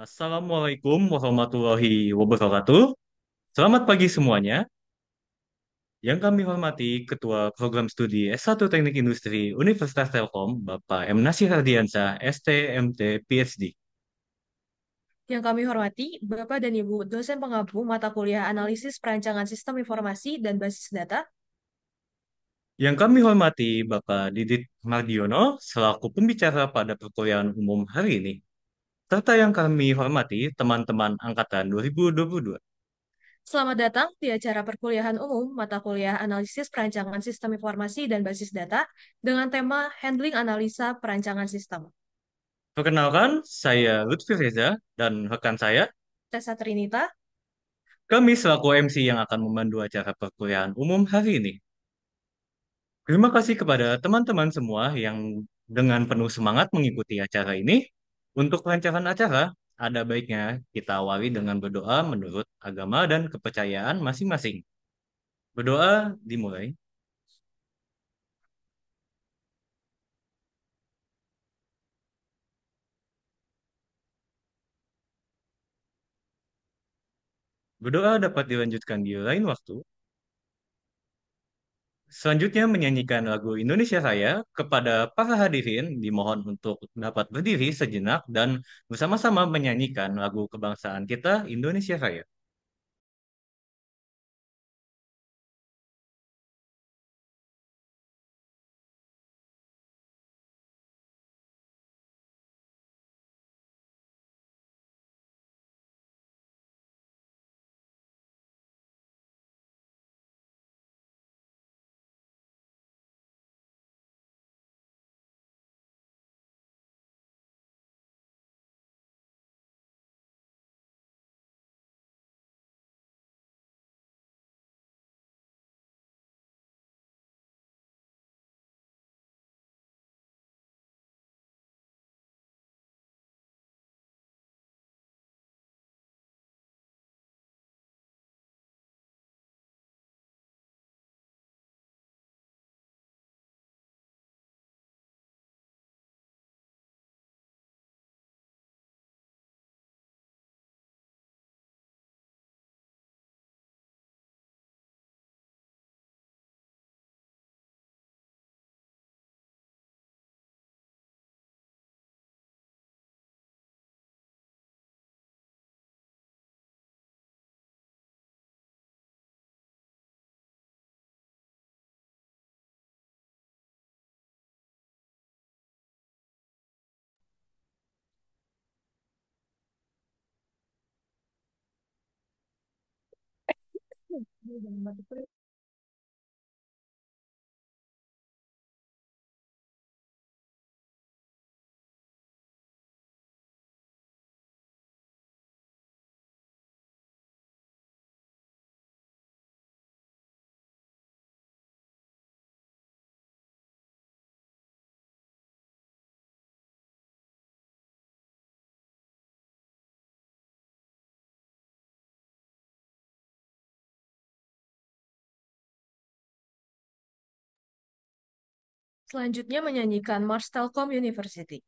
Assalamualaikum warahmatullahi wabarakatuh. Selamat pagi semuanya. Yang kami hormati Ketua Program Studi S1 Teknik Industri Universitas Telkom, Bapak M. Nasir Ardiansyah, STMT, PhD. Yang kami hormati, Bapak dan Ibu dosen pengampu mata kuliah Analisis Perancangan Sistem Informasi dan Basis Data, Yang kami hormati Bapak Didit Mardiono, selaku pembicara pada perkuliahan umum hari ini. Serta yang kami hormati teman-teman Angkatan 2022. selamat datang di acara perkuliahan umum mata kuliah Analisis Perancangan Sistem Informasi dan Basis Data dengan tema Handling Analisa Perancangan Sistem. Perkenalkan, saya Lutfi Reza dan rekan saya. Tessa Trinita, Kami selaku MC yang akan memandu acara perkuliahan umum hari ini. Terima kasih kepada teman-teman semua yang dengan penuh semangat mengikuti acara ini. Untuk perancangan acara, ada baiknya kita awali dengan berdoa menurut agama dan kepercayaan masing-masing. Berdoa dimulai. Berdoa dapat dilanjutkan di lain waktu. Selanjutnya menyanyikan lagu Indonesia Raya kepada para hadirin dimohon untuk dapat berdiri sejenak dan bersama-sama menyanyikan lagu kebangsaan kita Indonesia Raya. selanjutnya menyanyikan Mars Telkom University.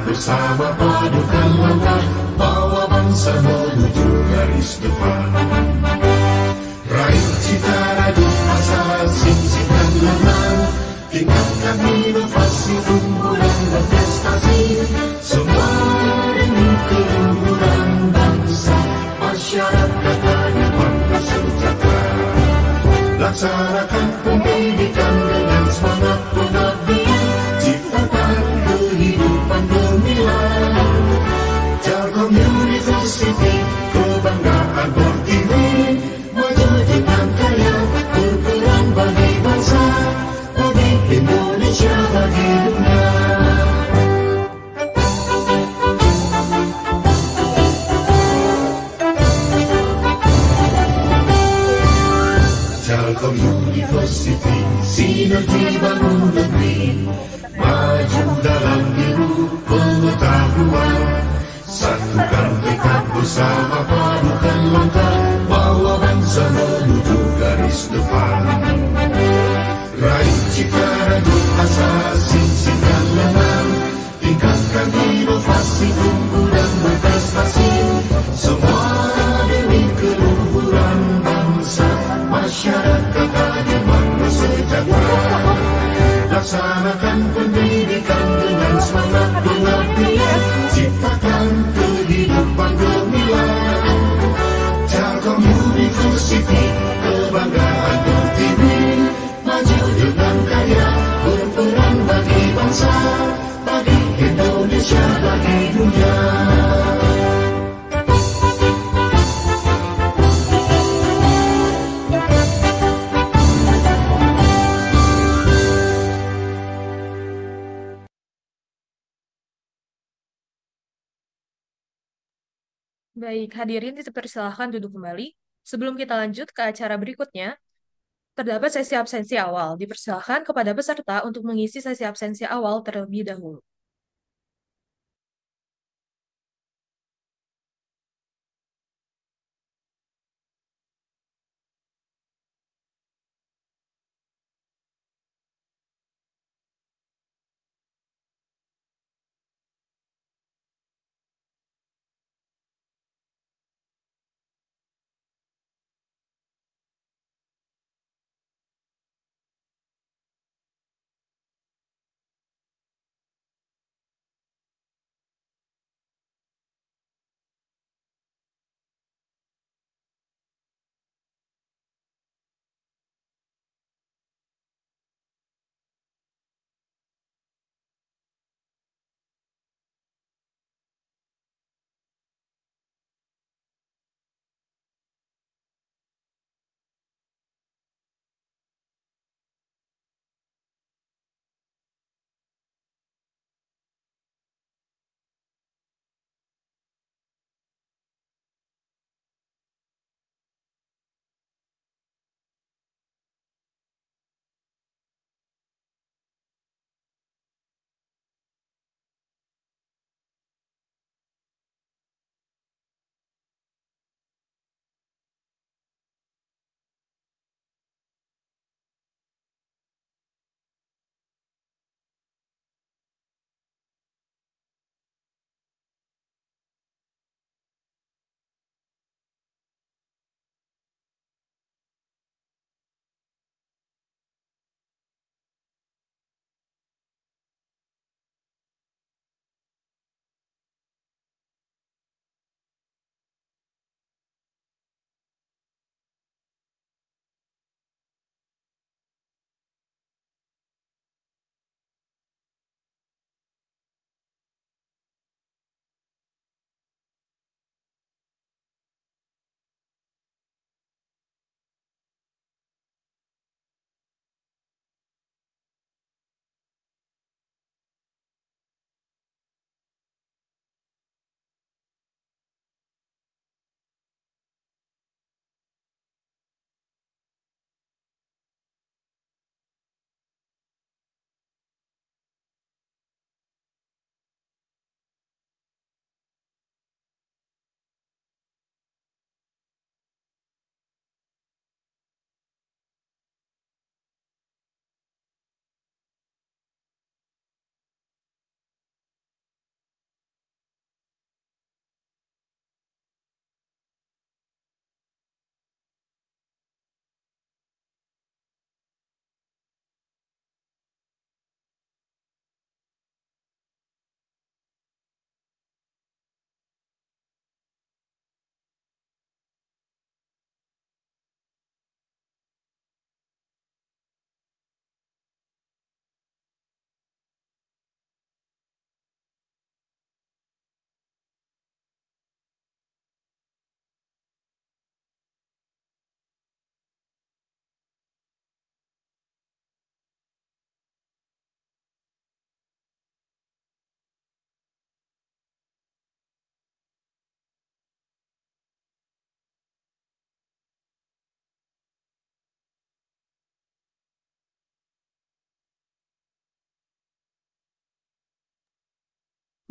bersama padukan langkah, bawa bangsa menuju garis depan. Raih cita radu asa, sing-singkan lengan, tingkatkan inovasi, unggulan dan prestasi, semua demi keluhuran bangsa, masyarakat adil sejahtera. Laksanakan pendidikan dengan semangat pengabdian, ciptakan kehidupan gemilang. Telkom University, kebanggaan Pertiwi, maju dengan kaya, berperan bagi bangsa, bagi Indonesia, bagi dunia. Telkom University, sinergi bangun negeri, maju dalam biru pengetahuan. Satukan tekad bersama, padukan langkah, bawa bangsa menuju garis depan. Raih cita radu asa, sing-singkan lengan, tingkatkan inovasi, unggulan berprestasi, semua demi keluhuran bangsa, masyarakat adil sejahtera. Laksanakan pendidikan dengan semangat pengabdian, ciptakan kehidupan gemilang. Telkom University, kebanggaan Pertiwi, maju dengan kaya, berperan bagi bangsa, bagi Indonesia, bagi dunia. Baik, hadirin dipersilahkan duduk kembali. Sebelum kita lanjut ke acara berikutnya, terdapat sesi absensi awal. Dipersilahkan kepada peserta untuk mengisi sesi absensi awal terlebih dahulu.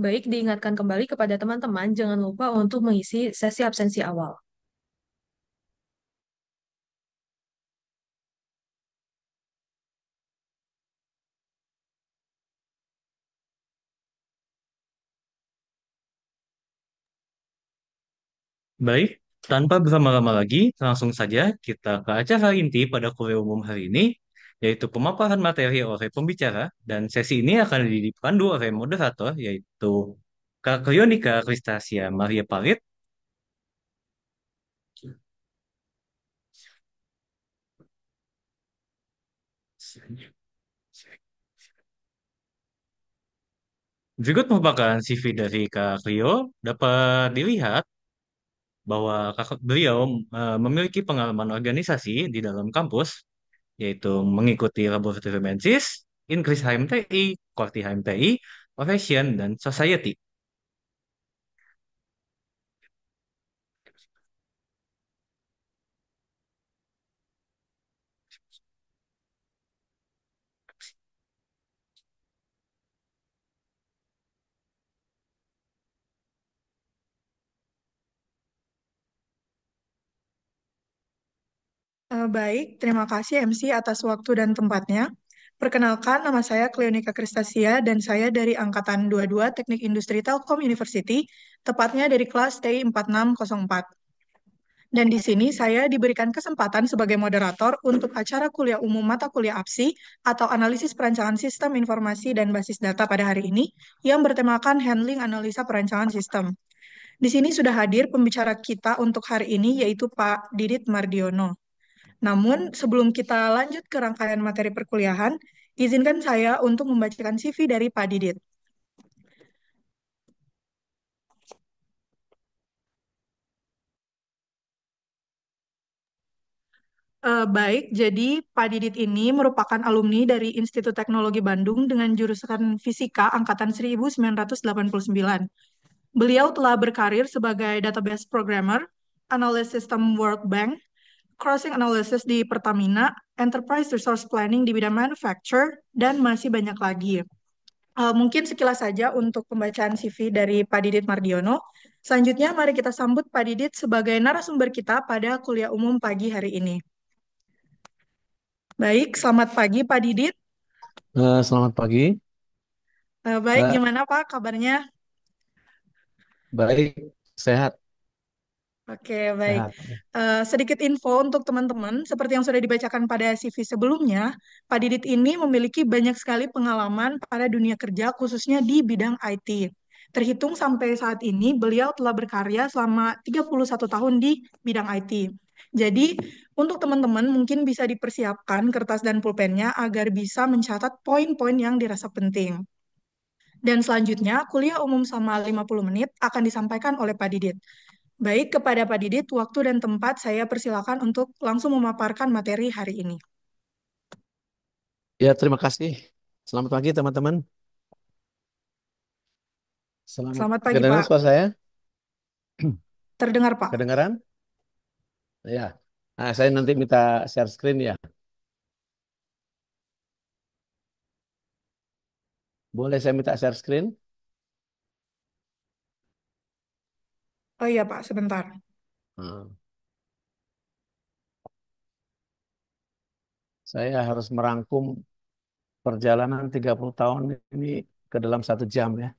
Baik, diingatkan kembali kepada teman-teman, jangan lupa untuk mengisi sesi absensi awal. Baik, tanpa berlama-lama lagi, langsung saja kita ke acara inti pada kuliah umum hari ini, yaitu pemaparan materi oleh pembicara, dan sesi ini akan dipandu oleh moderator, yaitu Kak Rionika Kristasia Maria Palit. Berikut merupakan CV dari Kak Rio, dapat dilihat bahwa beliau memiliki pengalaman organisasi di dalam kampus, yaitu mengikuti Laboratorium Mensis, Inkris HMTI, Korti HMTI, Profession, dan Society. Baik, terima kasih MC atas waktu dan tempatnya. Perkenalkan, nama saya Cleonika Kristasia dan saya dari Angkatan 22 Teknik Industri Telkom University, tepatnya dari kelas TI 4604. Dan di sini saya diberikan kesempatan sebagai moderator untuk acara kuliah umum mata kuliah APSI atau Analisis Perancangan Sistem Informasi dan Basis Data pada hari ini yang bertemakan Handling Analisa Perancangan Sistem. Di sini sudah hadir pembicara kita untuk hari ini yaitu Pak Didit Mardiono. Namun, sebelum kita lanjut ke rangkaian materi perkuliahan, izinkan saya untuk membacakan CV dari Pak Didit. Baik, jadi Pak Didit ini merupakan alumni dari Institut Teknologi Bandung dengan jurusan Fisika Angkatan 1989. Beliau telah berkarir sebagai database programmer, analis sistem World Bank, crossing analysis di Pertamina, enterprise resource planning di bidang manufacture, dan masih banyak lagi. Mungkin sekilas saja untuk pembacaan CV dari Pak Didit Mardiono. Selanjutnya, mari kita sambut Pak Didit sebagai narasumber kita pada kuliah umum pagi hari ini. Baik, selamat pagi Pak Didit. Selamat pagi. Baik, Eh, gimana Pak kabarnya? Baik, sehat, Oke, baik. sehat. Sedikit info untuk teman-teman, seperti yang sudah dibacakan pada CV sebelumnya, Pak Didit ini memiliki banyak sekali pengalaman pada dunia kerja, khususnya di bidang IT. Terhitung sampai saat ini, beliau telah berkarya selama 31 tahun di bidang IT. Jadi, untuk teman-teman mungkin bisa dipersiapkan kertas dan pulpennya agar bisa mencatat poin-poin yang dirasa penting. Dan selanjutnya, kuliah umum sama 50 menit akan disampaikan oleh Pak Didit. Baik, kepada Pak Didit, waktu dan tempat saya persilakan untuk langsung memaparkan materi hari ini. Ya, terima kasih. Selamat pagi, teman-teman. Selamat pagi, Kedengaran Pak. suara saya? Terdengar, Pak. Kedengaran? Ya. Nah, saya nanti minta share screen ya. Boleh saya minta share screen? Oh iya, Pak, sebentar. Nah, saya harus merangkum perjalanan 30 tahun ini ke dalam 1 jam ya.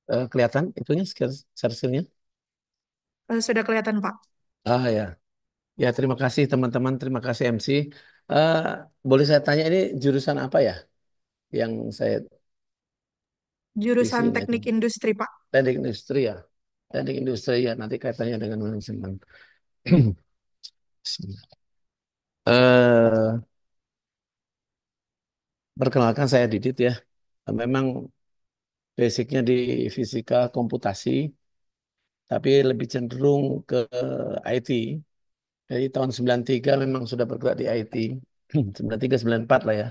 Kelihatan itunya share screen-nya? Sudah kelihatan, Pak. Ah ya. Ya, terima kasih teman-teman, terima kasih MC. Eh, Boleh saya tanya ini jurusan apa ya yang saya isi Jurusan ini? Teknik Industri, Pak. Teknik industri ya. Teknik industri ya nanti kaitannya dengan manajemen. eh Perkenalkan saya Didit ya. Memang basicnya di fisika komputasi, tapi lebih cenderung ke IT. Dari tahun 93 memang sudah bergerak di IT. 93, 94 lah ya.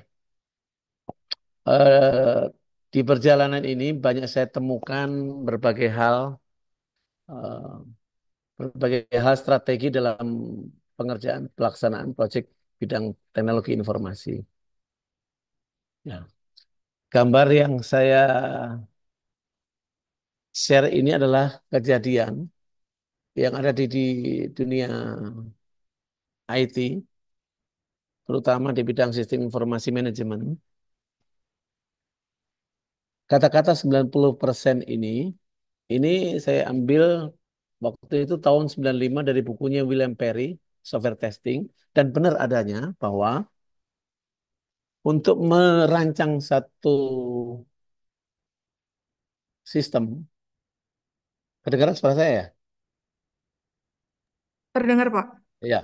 Eh, di perjalanan ini banyak saya temukan berbagai hal, eh, berbagai hal strategi dalam pengerjaan pelaksanaan proyek bidang teknologi informasi. Ya. Gambar yang saya share ini adalah kejadian yang ada di dunia IT, terutama di bidang sistem informasi manajemen. Kata-kata 90% ini saya ambil waktu itu tahun 95 dari bukunya William Perry, Software Testing, dan benar adanya bahwa untuk merancang satu sistem, kedengaran suara saya ya? Terdengar, Pak. Ya,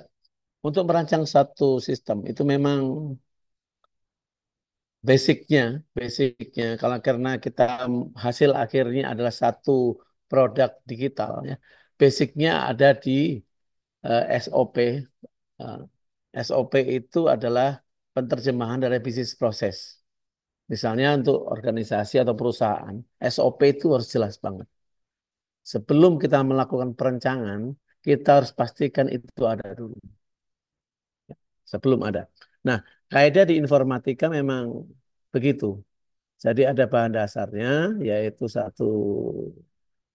untuk merancang satu sistem itu memang basicnya, basicnya kalau karena kita hasil akhirnya adalah satu produk digital ya, basicnya ada di SOP. Eh, SOP itu adalah penerjemahan dari bisnis proses. Misalnya untuk organisasi atau perusahaan, SOP itu harus jelas banget. Sebelum kita melakukan perencanaan, kita harus pastikan itu ada dulu. Sebelum ada. Nah, kaidah di informatika memang begitu. Jadi ada bahan dasarnya, yaitu satu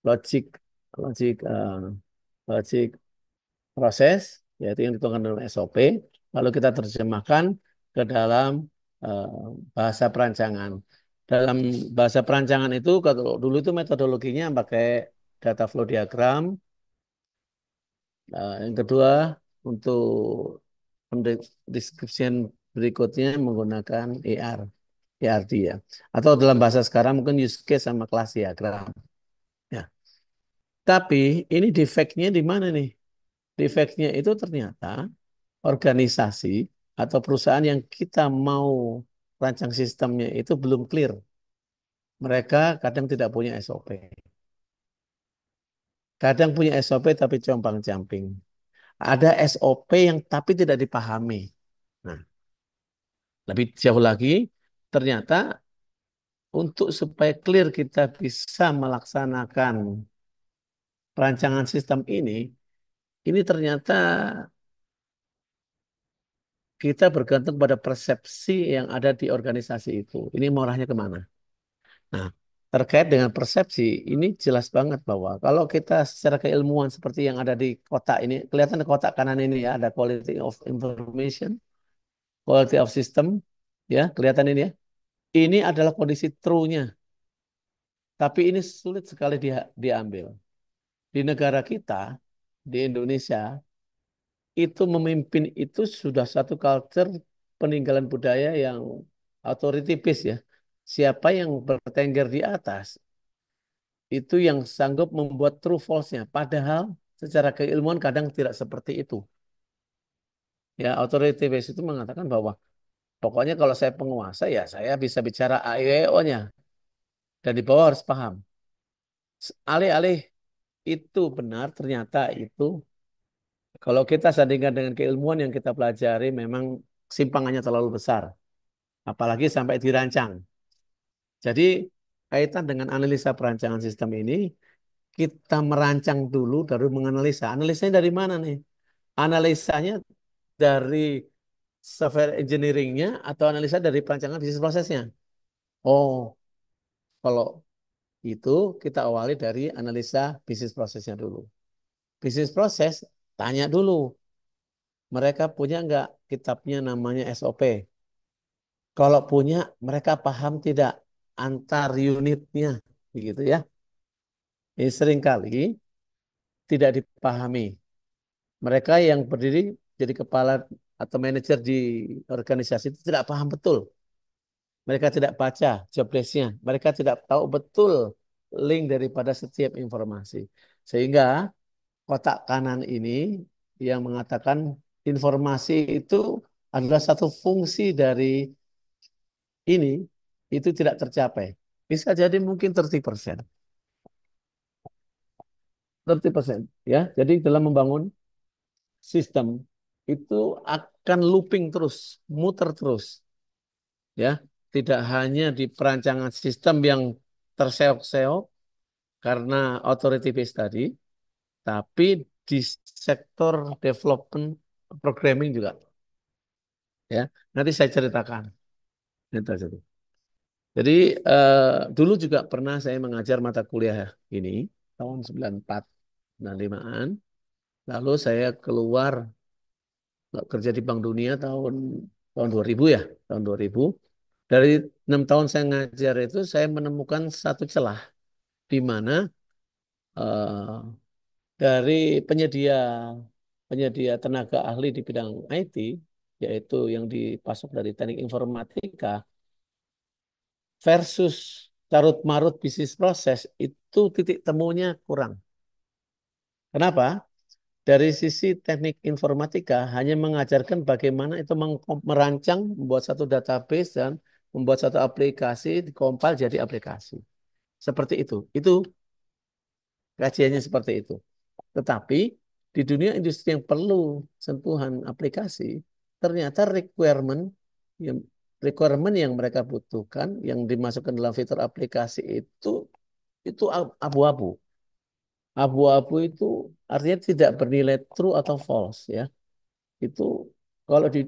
logic, logic, logic proses, yaitu yang dituangkan dalam SOP, lalu kita terjemahkan ke dalam eh, bahasa perancangan. Dalam bahasa perancangan itu, kalau dulu itu metodologinya pakai data flow diagram. Yang kedua, untuk description berikutnya menggunakan ERD ya. Atau dalam bahasa sekarang mungkin use case sama kelas diagram. Ya. Tapi ini defeknya di mana nih? Defeknya itu ternyata organisasi atau perusahaan yang kita mau rancang sistemnya itu belum clear. Mereka kadang tidak punya SOP. Kadang punya SOP tapi compang-camping. Ada SOP yang tapi tidak dipahami. Nah, lebih jauh lagi, ternyata untuk supaya clear kita bisa melaksanakan perancangan sistem ini ternyata kita bergantung pada persepsi yang ada di organisasi itu. Ini mengarahnya kemana? Nah, terkait dengan persepsi, ini jelas banget bahwa kalau kita secara keilmuan seperti yang ada di kotak ini, kelihatan di kotak kanan ini ya, ada quality of information, quality of system, ya, kelihatan ini ya. Ini adalah kondisi true-nya, tapi ini sulit sekali diambil. Di negara kita, di Indonesia, itu memimpin itu sudah satu culture peninggalan budaya yang authority based ya. Siapa yang bertengger di atas, itu yang sanggup membuat true false-nya. Padahal secara keilmuan kadang tidak seperti itu. Ya, authority based itu mengatakan bahwa pokoknya kalau saya penguasa ya saya bisa bicara AIWO-nya dan di bawah harus paham. Alih-alih itu benar, ternyata itu kalau kita sandingkan dengan keilmuan yang kita pelajari memang simpangannya terlalu besar. Apalagi sampai dirancang. Jadi kaitan dengan analisa perancangan sistem ini, kita merancang dulu baru menganalisa. Analisanya dari mana nih? Analisanya dari software engineering-nya atau analisa dari perancangan bisnis prosesnya. Oh, kalau itu kita awali dari analisa bisnis prosesnya dulu. Bisnis proses, tanya dulu. Mereka punya nggak kitabnya namanya SOP? Kalau punya, mereka paham tidak antar unitnya, begitu ya. Ini seringkali tidak dipahami. Mereka yang berdiri jadi kepala atau manajer di organisasi itu tidak paham betul. Mereka tidak baca job desk-nya. Mereka tidak tahu betul link daripada setiap informasi. Sehingga kotak kanan ini yang mengatakan informasi itu adalah satu fungsi dari ini, itu tidak tercapai. Bisa jadi mungkin 30%. 30%. Ya, jadi dalam membangun sistem itu akan looping terus, muter terus, ya. Tidak hanya di perancangan sistem yang terseok-seok karena authority based tadi, tapi di sektor development programming juga, ya. Nanti saya ceritakan. Itu aja. Jadi eh, dulu juga pernah saya mengajar mata kuliah ini tahun 94 95-an. Lalu saya keluar kerja di Bank Dunia tahun 2000 ya, tahun 2000. Dari 6 tahun saya ngajar itu saya menemukan satu celah di mana eh, dari penyedia penyedia tenaga ahli di bidang IT, yaitu yang dipasok dari teknik informatika versus carut marut bisnis proses, itu titik temunya kurang. Kenapa? Dari sisi teknik informatika hanya mengajarkan bagaimana itu merancang, membuat satu database dan membuat satu aplikasi, dikompil jadi aplikasi. Seperti itu. Itu kajiannya seperti itu. Tetapi di dunia industri yang perlu sentuhan aplikasi, ternyata yang requirement yang mereka butuhkan, yang dimasukkan dalam fitur aplikasi itu abu-abu. Abu-abu itu artinya tidak bernilai true atau false, ya. Itu kalau di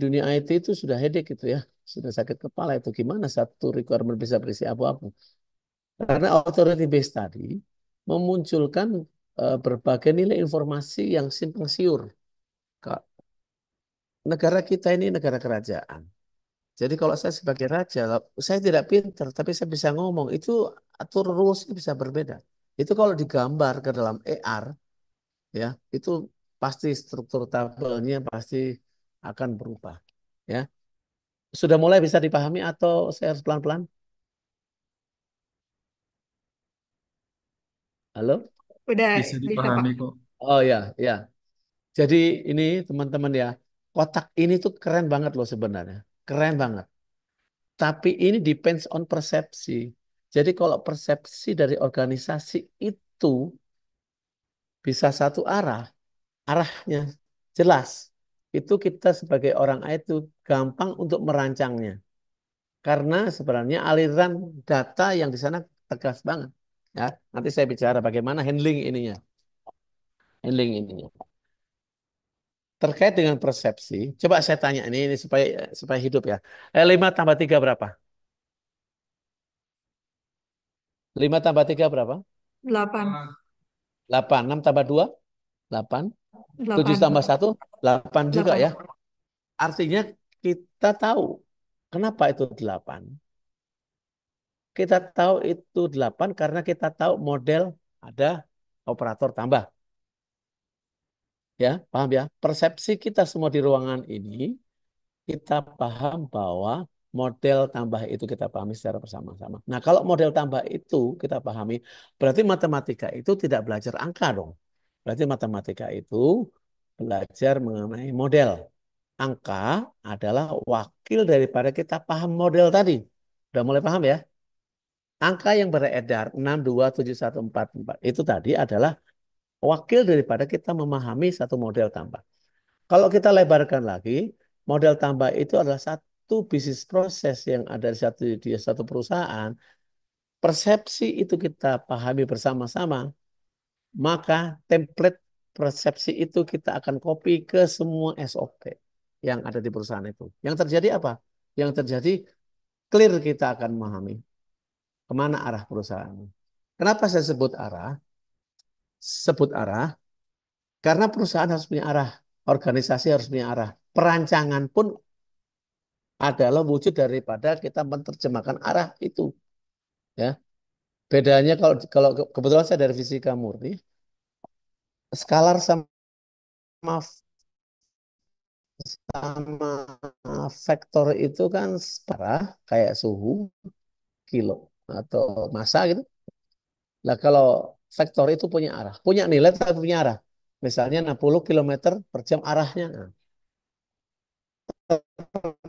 dunia IT itu sudah headache gitu ya, sudah sakit kepala itu gimana satu requirement bisa berisi abu-abu. Karena authority based tadi memunculkan berbagai nilai informasi yang simpang siur. Negara kita ini negara kerajaan. Jadi kalau saya sebagai raja, saya tidak pintar, tapi saya bisa ngomong. Itu atur rules bisa berbeda. Itu kalau digambar ke dalam AR, ya, itu pasti struktur tabelnya pasti akan berubah. Ya, sudah mulai bisa dipahami atau saya harus pelan-pelan? Halo? Udah Bisa bisa, Pak. dipahami kok. Oh ya, ya. Jadi ini teman-teman ya, kotak ini tuh keren banget loh sebenarnya. Keren banget. Tapi ini depends on persepsi. Jadi kalau persepsi dari organisasi itu bisa satu arah, arahnya jelas. Itu kita sebagai orang itu gampang untuk merancangnya. Karena sebenarnya aliran data yang di sana tegas banget. Ya, nanti saya bicara bagaimana handling ininya. Terkait dengan persepsi, coba saya tanya ini supaya supaya hidup ya. 5 tambah 3 berapa? 5 tambah 3 berapa? 8. 8. 6 tambah 2? 8. 7 8. tambah 1? 8 juga 8. ya. Artinya kita tahu kenapa itu 8. Kita tahu itu 8 karena kita tahu model ada operator tambah. Ya, paham ya? Persepsi kita semua di ruangan ini, kita paham bahwa model tambah itu kita pahami secara bersama-sama. Nah, kalau model tambah itu kita pahami, berarti matematika itu tidak belajar angka dong. Berarti matematika itu belajar mengenai model. Angka adalah wakil daripada kita paham model tadi. Udah mulai paham ya? Angka yang beredar 62714 itu tadi adalah wakil daripada kita memahami satu model tambah. Kalau kita lebarkan lagi, model tambah itu adalah satu bisnis proses yang ada di satu perusahaan. Persepsi itu kita pahami bersama-sama, maka template persepsi itu kita akan copy ke semua SOP yang ada di perusahaan itu. Yang terjadi apa? Yang terjadi clear kita akan memahami kemana arah perusahaan. Kenapa saya sebut arah? Sebut arah karena perusahaan harus punya arah, organisasi harus punya arah. Perancangan pun adalah wujud daripada kita menerjemahkan arah itu, ya. Bedanya kalau kalau kebetulan saya dari fisika murni, skalar sama vektor itu kan separah kayak suhu, kilo atau massa gitu. Nah, kalau vektor itu punya arah, punya nilai tapi punya arah. Misalnya 60 kilometer per jam arahnya. Nah,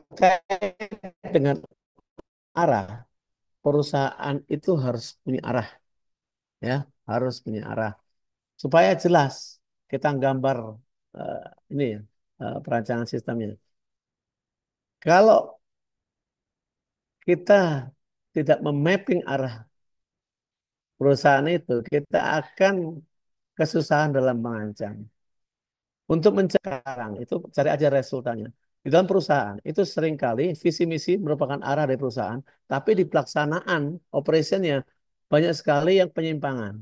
terkait dengan arah, perusahaan itu harus punya arah, ya, harus punya arah supaya jelas kita gambar. eh, ini ya, perancangan sistemnya. Kalau kita tidak memapping arah perusahaan itu, kita akan kesusahan dalam mengancam. Untuk mencekarang itu cari aja resultannya. Di dalam perusahaan itu seringkali visi misi merupakan arah dari perusahaan, tapi di pelaksanaan operationnya banyak sekali yang penyimpangan.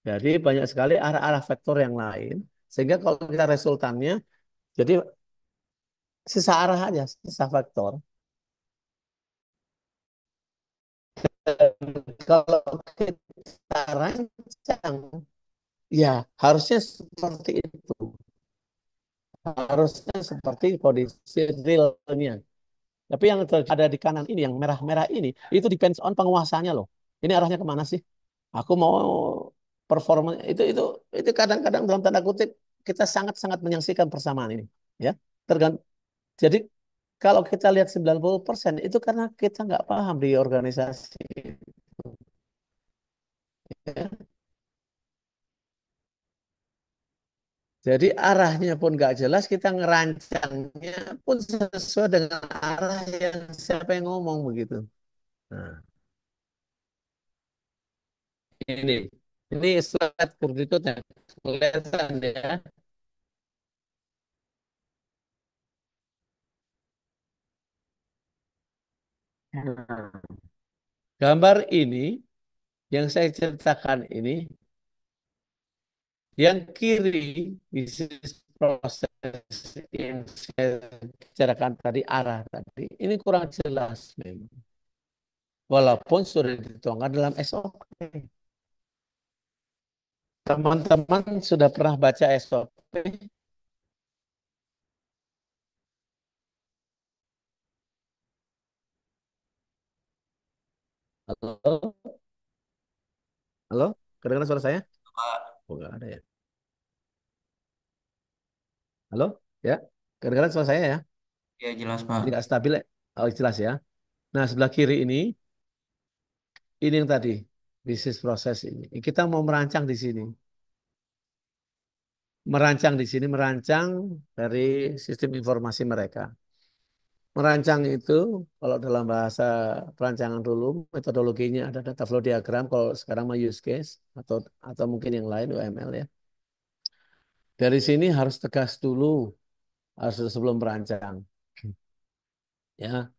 Jadi banyak sekali arah-arah vektor yang lain, sehingga kalau kita resultannya, jadi sisa arah aja, sisa vektor. Kalau kita rancang, ya harusnya seperti itu. Harusnya seperti kondisi realnya. Tapi yang ada di kanan ini, yang merah-merah ini, itu depends on penguasanya loh. Ini arahnya kemana sih? Aku mau performa itu kadang-kadang dalam tanda kutip kita sangat-sangat menyaksikan persamaan ini, ya. Tergantung. Jadi kalau kita lihat 90% itu karena kita nggak paham di organisasi. Ya. Jadi arahnya pun nggak jelas, kita ngerancangnya pun sesuai dengan arah yang siapa yang ngomong begitu. Nah, ini ini slide berikutnya kelihatan ya. Nah, gambar ini yang saya ceritakan ini, yang kiri bisnis proses yang saya bicarakan tadi arah tadi, ini kurang jelas memang. Walaupun sudah dituangkan dalam SOP. Teman-teman sudah pernah baca SOP? Halo? Halo? Kedengaran suara saya? Oh, nggak ada ya. Halo? Ya? Kedengaran suara saya ya? Ya jelas Ini Pak. nggak stabil ya? Oh, jelas ya. Nah, sebelah kiri ini yang tadi, bisnis proses ini. Kita mau merancang di sini. Merancang di sini, merancang dari sistem informasi mereka. Merancang itu, kalau dalam bahasa perancangan dulu, metodologinya ada data flow diagram, kalau sekarang mah use case, atau mungkin yang lain, UML ya. Dari sini harus tegas dulu, harus sebelum merancang. Ya,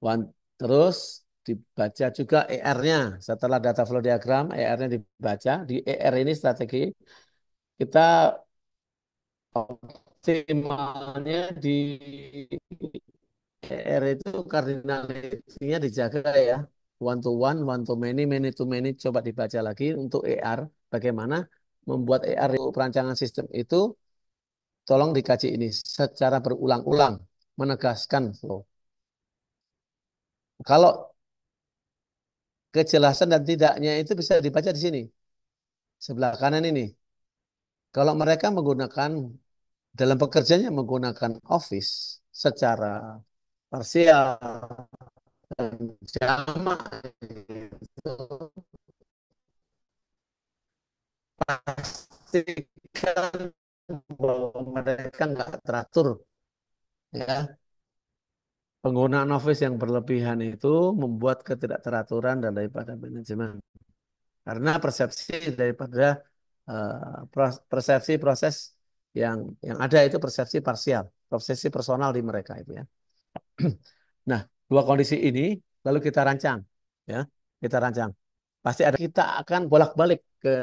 One, terus dibaca juga ER-nya. Setelah data flow diagram, ER-nya dibaca. Di ER ini strategi kita optimalnya di ER itu kardinalitinya dijaga ya. One to many, many to many. Coba dibaca lagi untuk ER. Bagaimana membuat ER itu perancangan sistem itu tolong dikaji ini secara berulang-ulang. Menegaskan flow. Kalau kejelasan dan tidaknya itu bisa dibaca di sini. Sebelah kanan ini. Kalau mereka menggunakan dalam pekerjaannya menggunakan Office secara parsial dan jamak itu pastikan bahwa mereka nggak teratur ya. Penggunaan Office yang berlebihan itu membuat ketidakteraturan dan daripada manajemen. Karena persepsi daripada persepsi proses yang ada itu persepsi parsial, persepsi personal di mereka itu ya. Nah, dua kondisi ini lalu kita rancang, ya, kita rancang. Pasti ada kita akan bolak-balik ke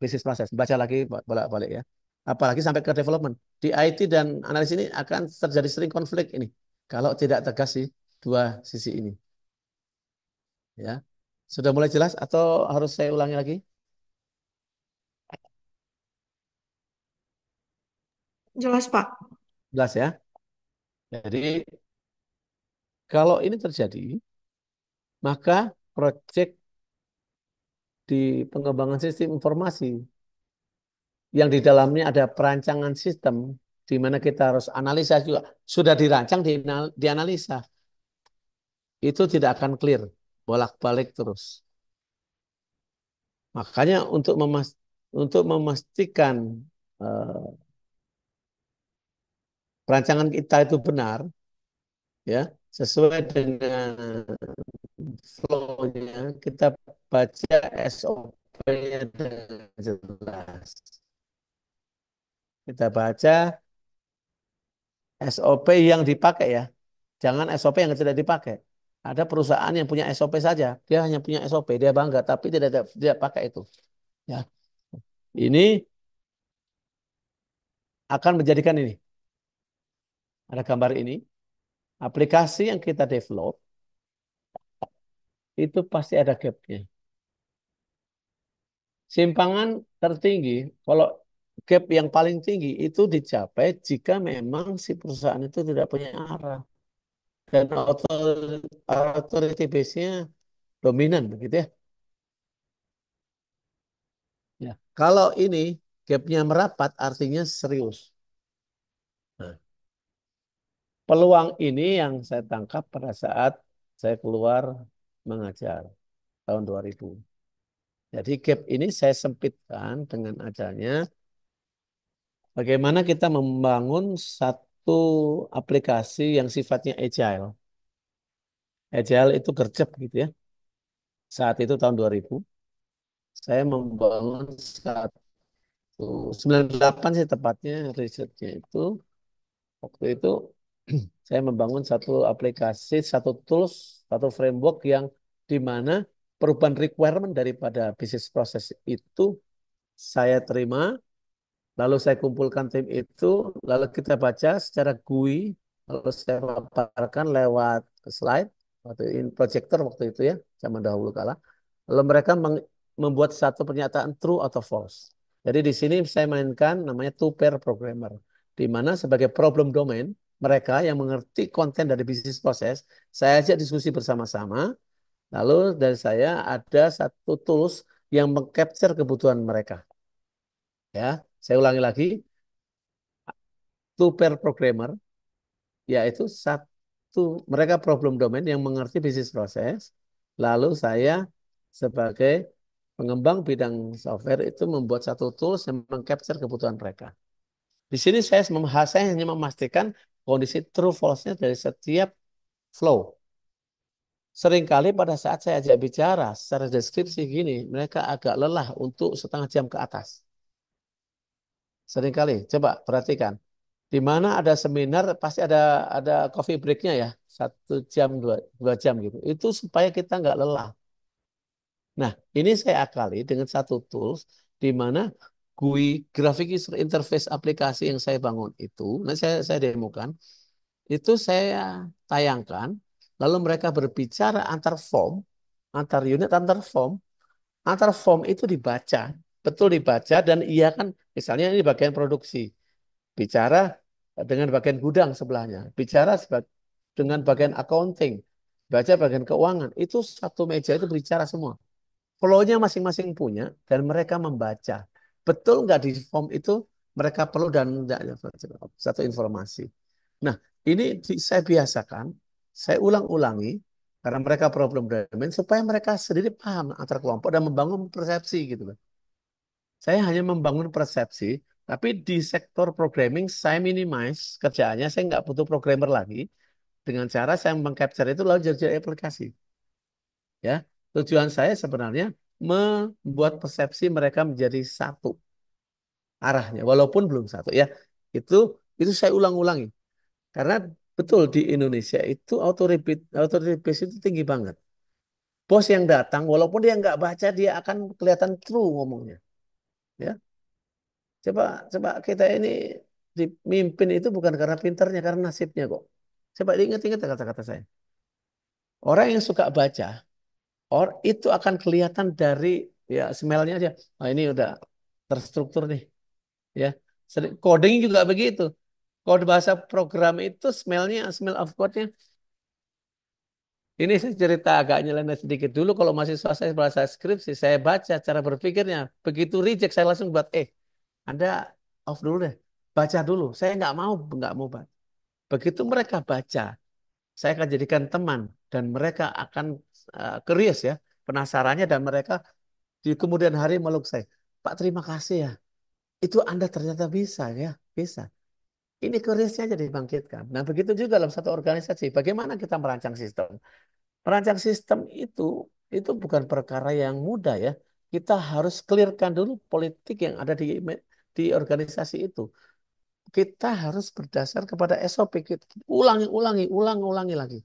bisnis proses, baca lagi bolak-balik ya. Apalagi sampai ke development. Di IT dan analis ini akan terjadi sering konflik ini kalau tidak tegas sih dua sisi ini, ya. Sudah mulai jelas atau harus saya ulangi lagi? Jelas, Pak. Jelas ya. Jadi kalau ini terjadi, maka proyek di pengembangan sistem informasi yang di dalamnya ada perancangan sistem di mana kita harus analisa juga sudah dirancang dianalisa itu tidak akan clear bolak-balik terus. Makanya untuk memastikan eh, perancangan kita itu benar, ya, sesuai dengan flow-nya, kita baca SOP-nya dengan jelas. Kita baca SOP yang dipakai ya. Jangan SOP yang tidak dipakai. Ada perusahaan yang punya SOP saja. Dia hanya punya SOP, dia bangga, tapi tidak pakai itu. Ya. Ini akan menjadikan ini. Ada gambar ini. Aplikasi yang kita develop, itu pasti ada gap-nya. Simpangan tertinggi, kalau gap yang paling tinggi itu dicapai jika memang si perusahaan itu tidak punya arah. Dan authority base-nya dominan, begitu ya. Ya. Kalau ini gapnya merapat, artinya serius. Nah, peluang ini yang saya tangkap pada saat saya keluar mengajar tahun 2000. Jadi gap ini saya sempitkan dengan adanya bagaimana kita membangun satu aplikasi yang sifatnya agile. Agile itu gercep gitu ya. Saat itu tahun 2000, saya membangun satu 98 sih tepatnya risetnya itu. Waktu itu saya membangun satu aplikasi, satu tools, satu framework yang di mana perubahan requirement daripada bisnis proses itu saya terima, lalu saya kumpulkan tim itu, lalu kita baca secara GUI, lalu saya paparkan lewat slide, waktu in projector waktu itu ya, zaman dahulu kala. Lalu mereka membuat satu pernyataan true atau false. Jadi di sini saya mainkan namanya two pair programmer, di mana sebagai problem domain mereka yang mengerti konten dari bisnis proses, saya ajak diskusi bersama-sama. Lalu dari saya ada satu tools yang mengcapture kebutuhan mereka. Ya, saya ulangi lagi, two pair programmer, yaitu satu mereka problem domain yang mengerti bisnis proses. Lalu saya sebagai pengembang bidang software itu membuat satu tools yang mengcapture kebutuhan mereka. Di sini saya hanya memastikan kondisi true false-nya dari setiap flow. Seringkali pada saat saya ajak bicara secara deskripsi gini, mereka agak lelah untuk setengah jam ke atas. Seringkali, coba perhatikan. Di mana ada seminar pasti ada coffee breaknya ya, 1 jam 2 jam gitu. Itu supaya kita nggak lelah. Nah, ini saya akali dengan satu tools di mana GUI graphic user interface aplikasi yang saya bangun itu, nah saya demokan, itu saya tayangkan, lalu mereka berbicara antar unit, antar form itu dibaca, betul dibaca dan iya kan, misalnya ini bagian produksi, bicara dengan bagian gudang sebelahnya, bicara dengan bagian accounting, baca bagian keuangan, itu satu meja itu berbicara semua. Flow-nya masing-masing punya dan mereka membaca. Betul nggak di form itu mereka perlu dan enggak satu informasi. Nah, ini saya biasakan, saya ulang-ulangi karena mereka problem domain supaya mereka sendiri paham antar kelompok dan membangun persepsi gitu loh. Saya hanya membangun persepsi, tapi di sektor programming saya minimize kerjaannya, saya nggak butuh programmer lagi. Dengan cara saya mengcapture itu lalu jadi aplikasi. Ya, tujuan saya sebenarnya membuat persepsi mereka menjadi satu arahnya, walaupun belum satu ya. Itu itu saya ulang-ulangi karena betul di Indonesia itu authority base itu tinggi banget. Bos yang datang, walaupun dia nggak baca, dia akan kelihatan true ngomongnya. Ya, coba coba kita ini dimimpin itu bukan karena pinternya, karena nasibnya kok. Coba diingat-ingat kata-kata saya. Orang yang suka baca, itu akan kelihatan dari ya smell-nya aja. Oh, ini udah terstruktur nih, ya. Coding juga begitu. Kode bahasa program itu smell of code-nya. Ini saya cerita agak nyeleneh sedikit dulu. Kalau mahasiswa saya bahasa skripsi, saya baca cara berpikirnya. Begitu reject, saya langsung buat, Anda off dulu deh. Baca dulu. Saya nggak mau baca. Begitu mereka baca, saya akan jadikan teman. Dan mereka akan curious ya. Penasarannya dan mereka di kemudian hari meluk saya. Pak, terima kasih ya. Itu Anda ternyata bisa ya. Bisa. Ini curious-nya jadi dibangkitkan. Nah, begitu juga dalam satu organisasi. Bagaimana kita merancang sistem? Merancang sistem itu bukan perkara yang mudah ya. Kita harus clearkan dulu politik yang ada di organisasi itu. Kita harus berdasar kepada SOP. Kita ulangi lagi.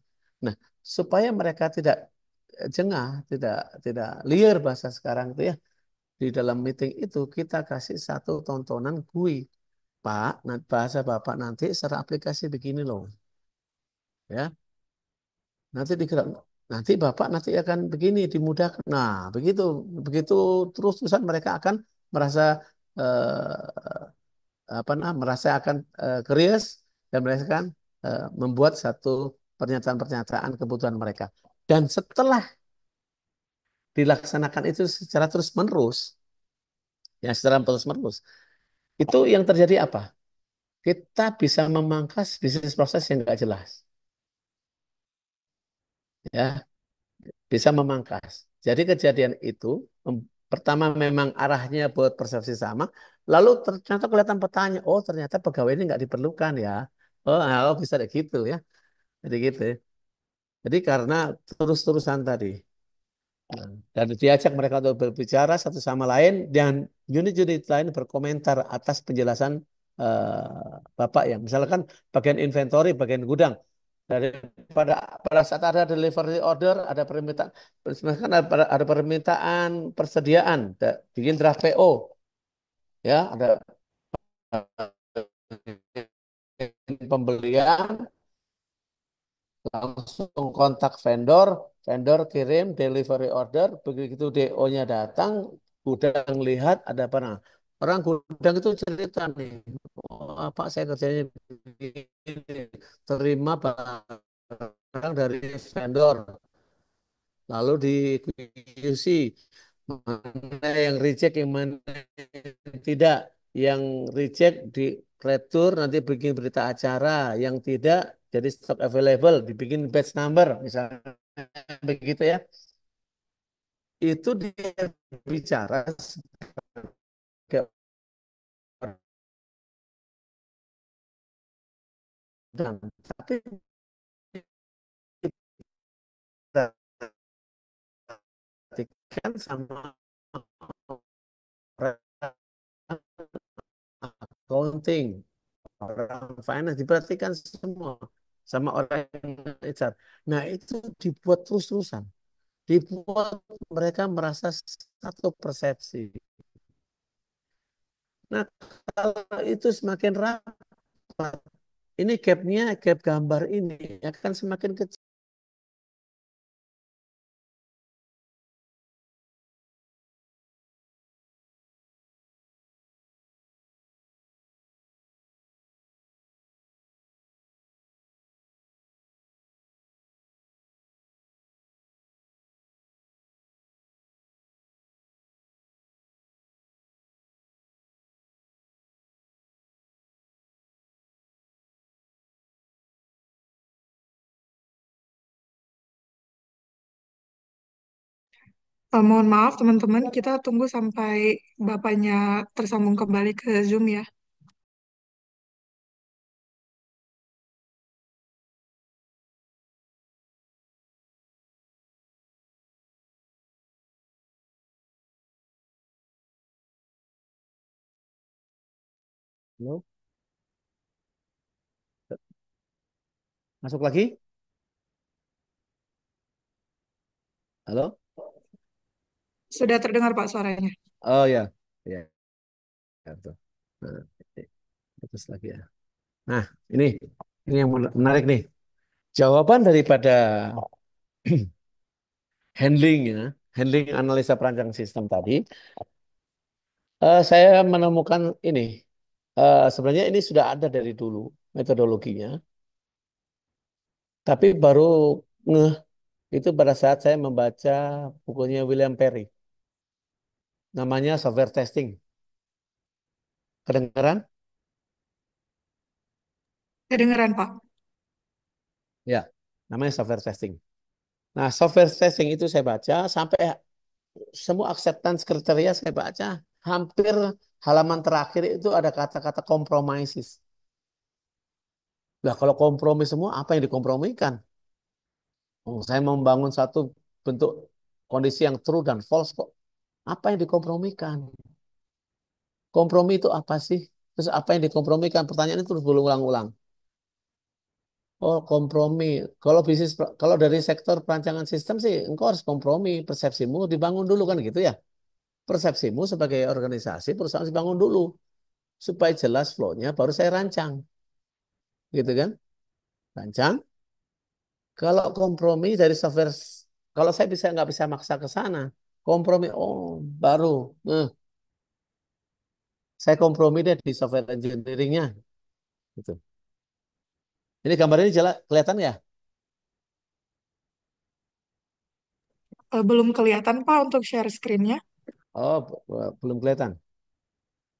Nah, supaya mereka tidak jengah, tidak liar bahasa sekarang itu ya. Di dalam meeting itu kita kasih satu tontonan GUI. Pak, bahasa Bapak nanti secara aplikasi begini loh. Ya, nanti digerak. Nanti Bapak nanti akan begini dimudahkan. Nah, begitu begitu terus-terusan mereka akan merasa apa merasa akan curious dan mereka akan membuat satu pernyataan-pernyataan kebutuhan mereka. Dan setelah dilaksanakan itu secara terus-menerus, ya secara terus-menerus, itu yang terjadi apa? Kita bisa memangkas bisnis proses yang nggak jelas, ya bisa memangkas. Jadi kejadian itu pertama memang arahnya buat persepsi sama, lalu ternyata kelihatan petanya, oh ternyata pegawai ini nggak diperlukan ya, oh bisa kayak gitu ya, jadi gitu. Jadi karena terus-terusan tadi. Nah, dan diajak mereka untuk berbicara satu sama lain dan unit-unit lain berkomentar atas penjelasan Bapak ya. Misalkan bagian inventory, bagian gudang. Daripada pada saat ada delivery order, ada permintaan, misalkan ada permintaan persediaan, bikin draft PO, ya, ada pembelian, langsung kontak vendor, vendor kirim delivery order, begitu DO-nya datang, gudang lihat ada apa nah. Orang gudang itu cerita nih, oh, Pak saya kerjanya begini, terima barang dari vendor, lalu di QC mana yang reject, yang mana yang tidak, yang reject di retur nanti bikin berita acara, yang tidak jadi stock available dibikin batch number misalnya begitu ya. Itu dia bicara sebagai orang, tapi kita perhatikan sama orang accounting, orang finance diperhatikan semua sama orang HR. Nah, itu dibuat terus-terusan. Dibuat mereka merasa satu persepsi. Nah, kalau itu semakin rapat, ini gapnya, gap gambar ini akan semakin kecil. Mohon maaf teman-teman, kita tunggu sampai Bapaknya tersambung kembali ke Zoom ya. Halo? Masuk lagi? Halo? Sudah terdengar Pak suaranya. Oh ya, ya, ya, betul. Nah, terus lagi ya. Nah, ini yang menarik nih. Jawaban daripada handlingnya, handling analisa perancang sistem tadi, saya menemukan ini. Sebenarnya ini sudah ada dari dulu metodologinya, tapi baru ngeh itu pada saat saya membaca bukunya William Perry, namanya Software Testing. Kedengeran? Kedengeran Pak. Ya, namanya Software Testing. Nah, Software Testing itu saya baca sampai semua acceptance kriteria saya baca. Hampir halaman terakhir itu ada kata-kata compromises. Nah, kalau kompromi semua, apa yang dikompromikan? Oh, saya membangun satu bentuk kondisi yang true dan false kok. Apa yang dikompromikan? Kompromi itu apa sih? Terus apa yang dikompromikan? Pertanyaan itu terus berulang-ulang. Oh, kompromi. Kalau bisnis, kalau dari sektor perancangan sistem sih, engkau harus kompromi. Persepsimu dibangun dulu kan gitu ya. Persepsimu sebagai organisasi, perusahaan harus dibangun dulu. Supaya jelas flow-nya, baru saya rancang. Gitu kan? Rancang. Kalau kompromi dari software, kalau saya bisa nggak bisa maksa ke sana. Kompromi, oh baru. Eh, saya kompromi deh di software engineering-nya. Gitu. Ini gambar ini jelas, kelihatan ya? Belum kelihatan, Pak, untuk share screen-nya. Oh, belum kelihatan.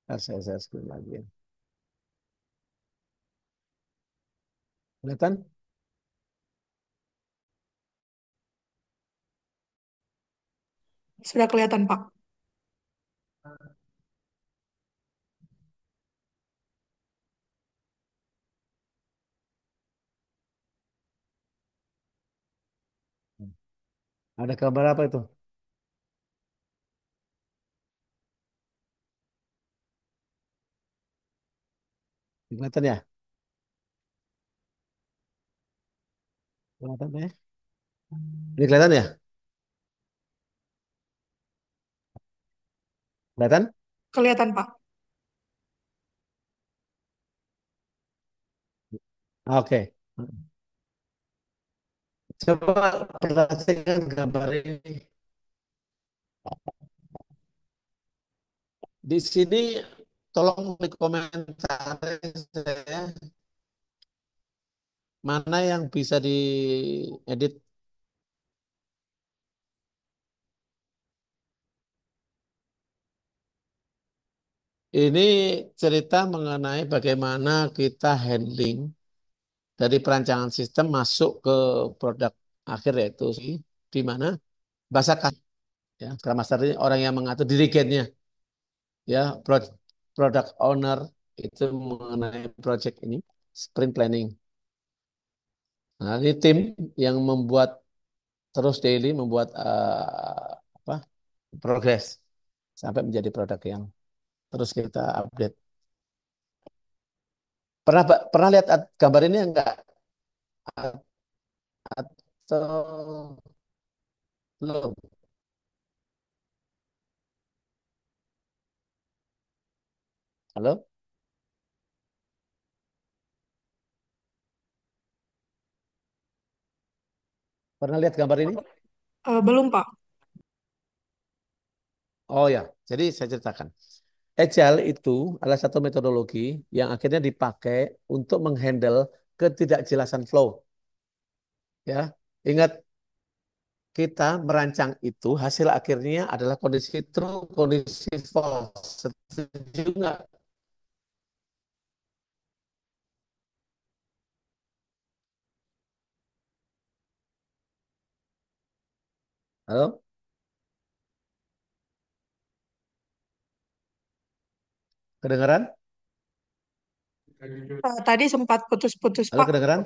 Ntar saya screen lagi ya. Kelihatan? Sudah kelihatan, Pak. Ada gambar apa itu? Kelihatan ya? Kelihatan ya? Ini kelihatan ya? Kelihatan? Kelihatan, Pak. Oke. Coba perhatikan gambar ini. Di sini tolong dikomentari saya mana yang bisa diedit. Ini cerita mengenai bagaimana kita handling dari perancangan sistem masuk ke produk akhir yaitu di mana bahasa ya, Scrum Master ini orang yang mengatur dirigennya ya product owner itu mengenai project ini sprint planning. Nah, ini tim yang membuat terus daily membuat apa progres sampai menjadi produk yang terus kita update. Pernah pernah lihat gambar ini enggak? Atau belum? Halo? Pernah lihat gambar ini? Belum, Pak. Oh ya, jadi saya ceritakan. Agile itu adalah satu metodologi yang akhirnya dipakai untuk menghandle ketidakjelasan flow. Ya, ingat kita merancang itu hasil akhirnya adalah kondisi true, kondisi false. Setuju nggak? Halo? Kedengaran? Tadi sempat putus-putus, Halo, Pak. kedengaran?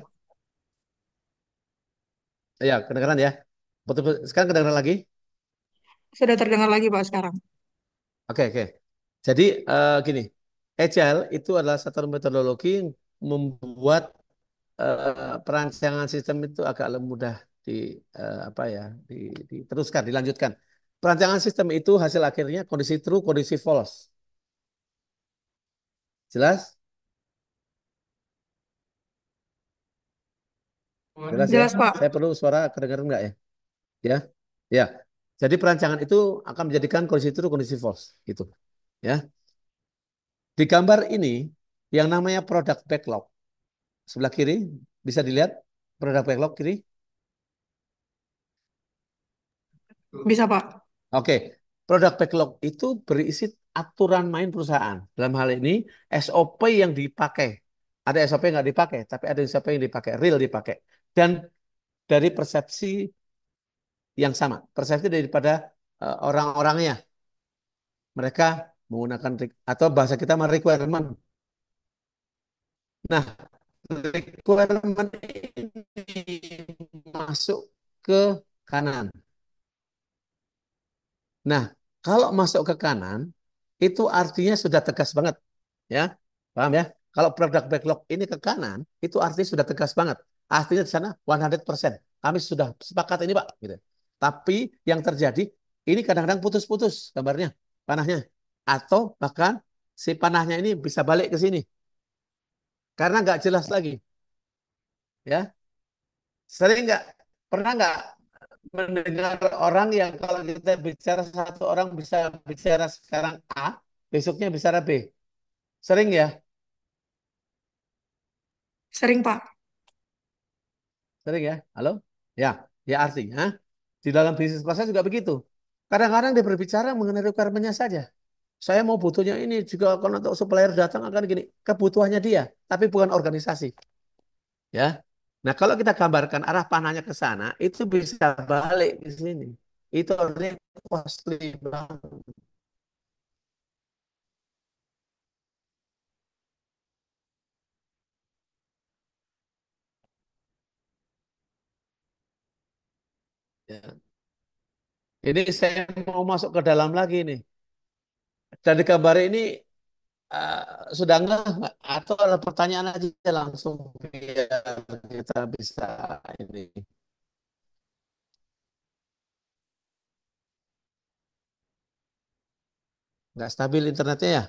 Ya, kedengaran ya. Sekarang kedengaran lagi? Sudah terdengar lagi, Pak, sekarang. Oke, oke. Jadi gini, Agile itu adalah satu metodologi yang membuat perancangan sistem itu agak lebih mudah di apa ya, diteruskan, dilanjutkan. Perancangan sistem itu hasil akhirnya kondisi true, kondisi false. Jelas? Jelas ya? Jelas, Pak. Saya perlu suara kedengaran nggak ya? Ya, ya. Jadi perancangan itu akan menjadikan kondisi true, kondisi false, gitu. Ya. Di gambar ini yang namanya product backlog sebelah kiri bisa dilihat product backlog kiri. Bisa, Pak. Oke, product backlog itu berisi aturan main perusahaan. Dalam hal ini SOP yang dipakai. Ada SOP yang nggak dipakai, tapi ada SOP yang dipakai, real dipakai. Dan dari persepsi yang sama, persepsi daripada orang-orangnya. Mereka menggunakan atau bahasa kita requirement. Nah, requirement ini masuk ke kanan. Nah, kalau masuk ke kanan, itu artinya sudah tegas banget. Ya, paham ya? Kalau produk backlog ini ke kanan, itu artinya sudah tegas banget. Artinya di sana 100%. Kami sudah sepakat ini, Pak. Gitu. Tapi yang terjadi, ini kadang-kadang putus-putus gambarnya, panahnya. Atau bahkan si panahnya ini bisa balik ke sini. Karena nggak jelas lagi. Ya, sering nggak, pernah nggak mendengar orang yang kalau kita bicara satu orang bisa bicara sekarang A, besoknya bicara B. Sering ya? Sering, Pak. Sering ya? Halo? Ya, ya artinya di dalam bisnis proses juga begitu. Kadang-kadang dia berbicara mengenai requirement-nya saja. Saya mau butuhnya ini juga kalau untuk supplier datang akan gini. Kebutuhannya dia, tapi bukan organisasi. Ya. Nah, kalau kita gambarkan arah panahnya ke sana, itu bisa balik ke sini. Itu artinya costly banget. Ya. Ini saya mau masuk ke dalam lagi nih. Dan di gambar ini eh, sudah enggak? Atau ada pertanyaan aja langsung biar kita bisa ini. Nggak stabil internetnya ya?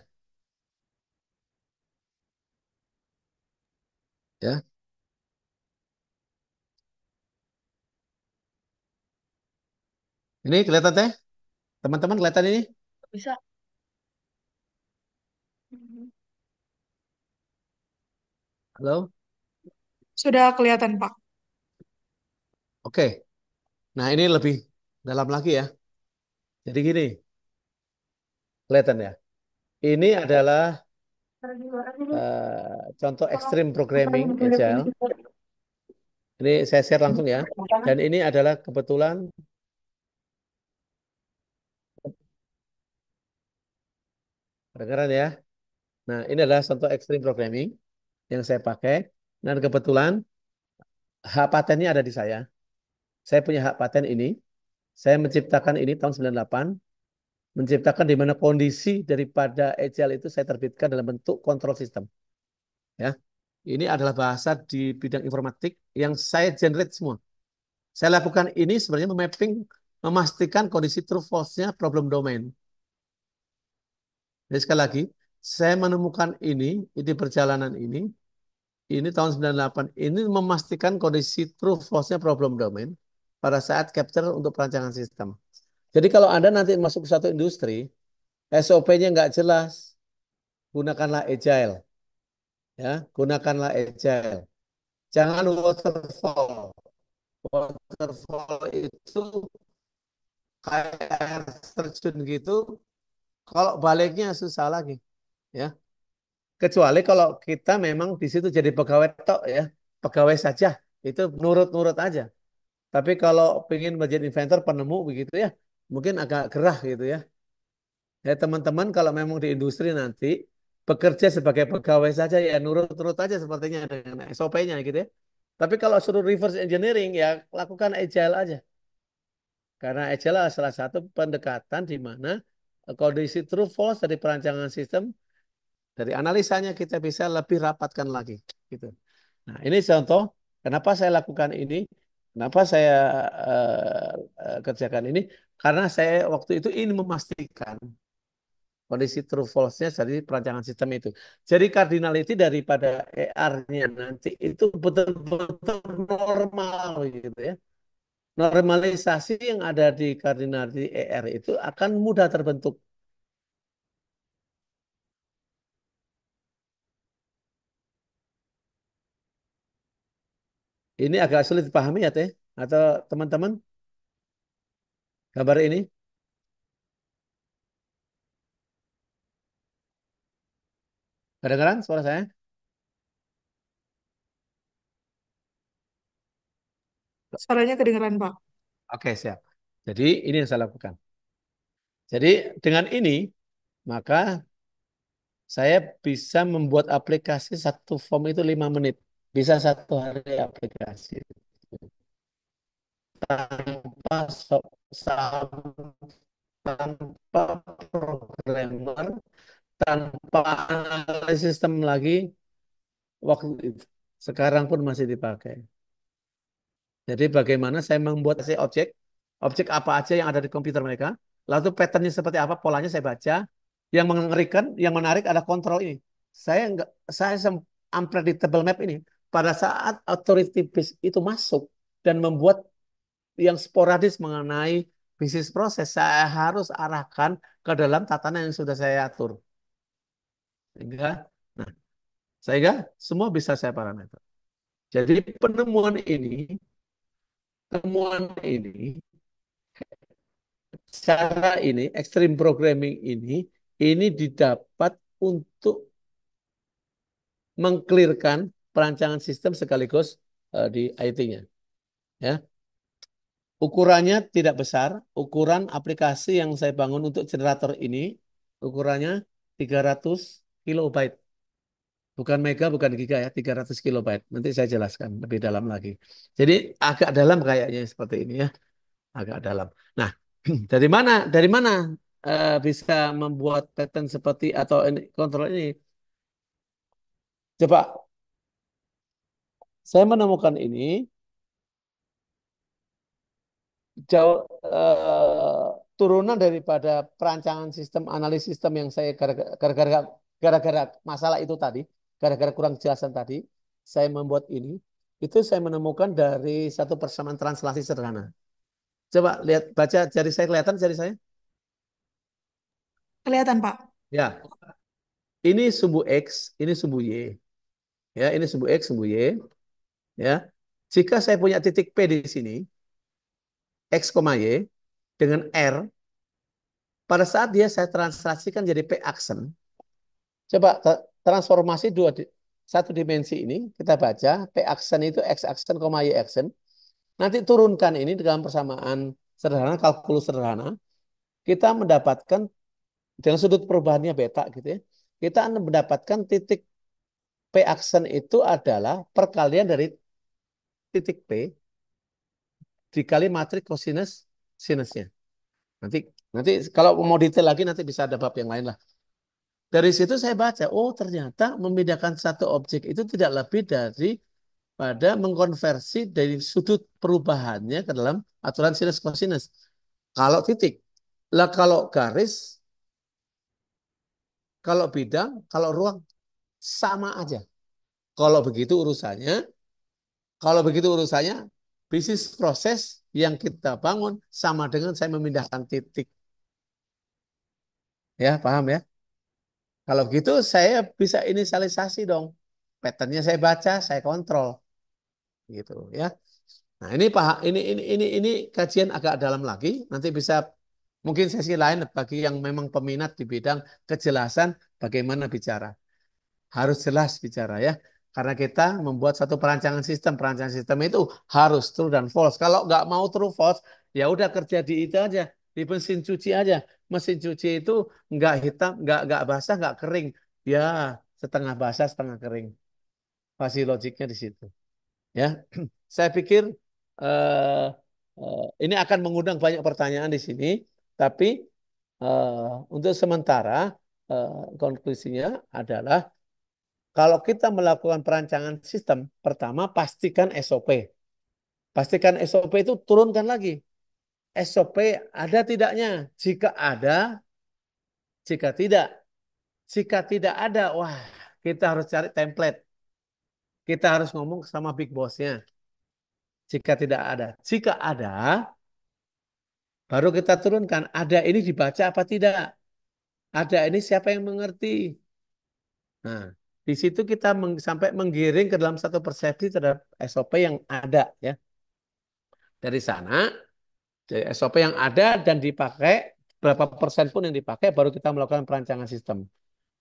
Ya. Ini kelihatan teh? Teman-teman kelihatan ini? Bisa. Halo? Sudah kelihatan, Pak. Oke. Nah, ini lebih dalam lagi ya. Jadi gini, kelihatan ya. Ini adalah contoh ekstrim programming agile. Ini saya share langsung ya. Dan ini adalah kebetulan kedengaran ya. Nah, ini adalah contoh ekstrim programming yang saya pakai. Dan kebetulan hak patennya ada di saya. Saya punya hak paten ini. Saya menciptakan ini tahun 98. Menciptakan di mana kondisi daripada agile itu saya terbitkan dalam bentuk kontrol sistem. Ya, ini adalah bahasa di bidang informatik yang saya generate semua. Saya lakukan ini sebenarnya memapping, memastikan kondisi true false-nya problem domain. Jadi sekali lagi, saya menemukan ini perjalanan ini tahun 98, ini memastikan kondisi true false-nya problem domain pada saat capture untuk perancangan sistem. Jadi kalau Anda nanti masuk ke satu industri, SOP-nya nggak jelas, gunakanlah agile. Ya, gunakanlah agile. Jangan waterfall. Waterfall itu kayak air terjun gitu, kalau baliknya susah lagi. Ya, kecuali kalau kita memang di situ jadi pegawai tok ya, pegawai saja, itu nurut-nurut aja. Tapi kalau pengen menjadi inventor penemu begitu ya, mungkin agak gerah gitu ya. Ya teman-teman kalau memang di industri nanti bekerja sebagai pegawai saja ya nurut-nurut aja sepertinya dengan SOP-nya gitu ya. Tapi kalau suruh reverse engineering ya lakukan agile aja. Karena agile adalah salah satu pendekatan di mana kondisi true false dari perancangan sistem dari analisanya kita bisa lebih rapatkan lagi gitu. Nah, ini contoh kenapa saya lakukan ini, kenapa saya kerjakan ini karena saya waktu itu ingin memastikan kondisi true false-nya dari perancangan sistem itu. Jadi cardinality daripada ER-nya nanti itu betul-betul normal gitu ya. Normalisasi yang ada di cardinality ER itu akan mudah terbentuk. Ini agak sulit dipahami ya Teh atau teman-teman gambar ini. Kedengaran suara saya? Suaranya kedengeran, Pak. Oke, siap. Jadi ini yang saya lakukan. Jadi dengan ini maka saya bisa membuat aplikasi satu form itu 5 menit. bisa 1 hari aplikasi tanpa tanpa programmer, tanpa analisis sistem lagi waktu itu. Sekarang pun masih dipakai. Jadi bagaimana saya membuat si objek, objek apa aja yang ada di komputer mereka, lalu patternnya seperti apa, polanya saya baca. Yang mengerikan, yang menarik ada kontrol ini. Saya enggak, saya unpredictable map ini. Pada saat authority base itu masuk dan membuat yang sporadis mengenai bisnis proses, saya harus arahkan ke dalam tatanan yang sudah saya atur. Sehingga, nah, sehingga semua bisa saya parameter. Jadi temuan ini cara ini, extreme programming ini didapat untuk mengclearkan perancangan sistem sekaligus di IT-nya. Ya, ukurannya tidak besar. Ukuran aplikasi yang saya bangun untuk generator ini ukurannya 300 kilobyte. Bukan mega, bukan giga ya, 300 kilobyte. Nanti saya jelaskan lebih dalam lagi. Jadi agak dalam kayaknya seperti ini ya, agak dalam. Nah, dari mana bisa membuat pattern seperti atau ini, kontrol ini? Coba saya menemukan ini jauh turunan daripada perancangan sistem analisis sistem yang saya gara-gara masalah itu tadi, gara-gara kurang kejelasan tadi, saya membuat ini. Itu saya menemukan dari satu persamaan translasi sederhana. Coba lihat, baca jari saya, kelihatan jari saya? Kelihatan, Pak. Ya, ini sumbu X, ini sumbu Y. Ya, ini sumbu X, sumbu Y. Ya, jika saya punya titik P di sini, X, Y, dengan R, pada saat dia saya translasikan jadi P aksen, coba transformasi satu dimensi ini, kita baca, P aksen itu X aksen, Y aksen. Nanti turunkan ini dalam persamaan sederhana, kalkulus sederhana, kita mendapatkan dengan sudut perubahannya beta gitu ya, kita mendapatkan titik P aksen itu adalah perkalian dari titik P dikali matrik kosinus sinusnya. Nanti nanti kalau mau detail lagi nanti bisa ada bab yang lain lah. Dari situ saya baca, oh ternyata membedakan satu objek itu tidak lebih dari pada mengkonversi dari sudut perubahannya ke dalam aturan sinus kosinus. Kalau titik, lah kalau garis, kalau bidang, kalau ruang sama aja. Kalau begitu urusannya, kalau begitu urusannya, bisnis proses yang kita bangun sama dengan saya memindahkan titik. Ya, paham ya? Kalau begitu saya bisa inisialisasi dong. Patternnya saya baca, saya kontrol, gitu ya. Nah ini paham, ini kajian agak dalam lagi. Nanti bisa mungkin sesi lain bagi yang memang peminat di bidang kejelasan bagaimana bicara. Harus jelas bicara ya. Karena kita membuat satu perancangan sistem itu harus true dan false. Kalau nggak mau true false, ya udah kerja di itu aja, di mesin cuci aja. Mesin cuci itu nggak hitam, nggak basah, nggak kering. Ya setengah basah, setengah kering. Pasti logiknya di situ. Ya, saya pikir eh, ini akan mengundang banyak pertanyaan di sini. Tapi untuk sementara konklusinya adalah kalau kita melakukan perancangan sistem, pertama pastikan SOP. Pastikan SOP itu turunkan lagi. SOP ada tidaknya? Jika ada, jika tidak. Jika tidak ada, wah kita harus cari template. Kita harus ngomong sama big boss-nya. Jika tidak ada. Jika ada, baru kita turunkan. Ada ini dibaca apa tidak? Ada ini siapa yang mengerti? Nah, di situ kita sampai menggiring ke dalam satu persepsi terhadap SOP yang ada ya. Dari sana, dari SOP yang ada dan dipakai, berapa persen pun yang dipakai, baru kita melakukan perancangan sistem.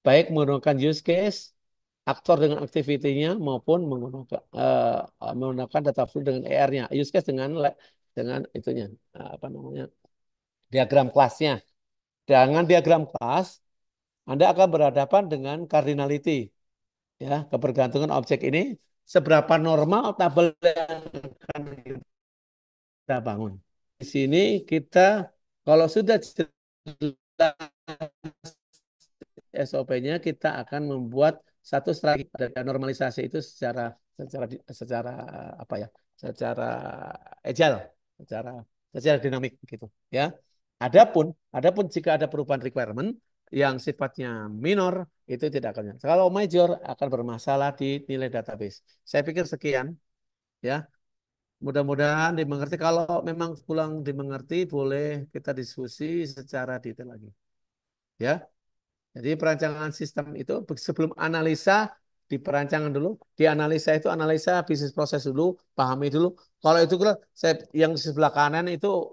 Baik menggunakan use case, aktor dengan aktivitinya, maupun menggunakan data flow dengan ER-nya. Use case dengan itunya, apa namanya, diagram kelasnya. Dengan diagram kelas, Anda akan berhadapan dengan cardinality. Ya, kebergantungan objek ini seberapa normal tabel yang akan kita bangun. Di sini kita kalau sudah jelas SOP-nya kita akan membuat satu strategi pada normalisasi itu secara apa ya? Secara agile, secara secara dinamik gitu ya. Adapun adapun jika ada perubahan requirement yang sifatnya minor itu tidak akan. Kalau major akan bermasalah di nilai database. Saya pikir sekian ya. Mudah-mudahan dimengerti. Kalau memang kurang dimengerti, boleh kita diskusi secara detail lagi. Ya. Jadi perancangan sistem itu sebelum analisa di perancangan dulu, di analisa itu analisa bisnis proses dulu, pahami dulu. Kalau itu saya yang di sebelah kanan itu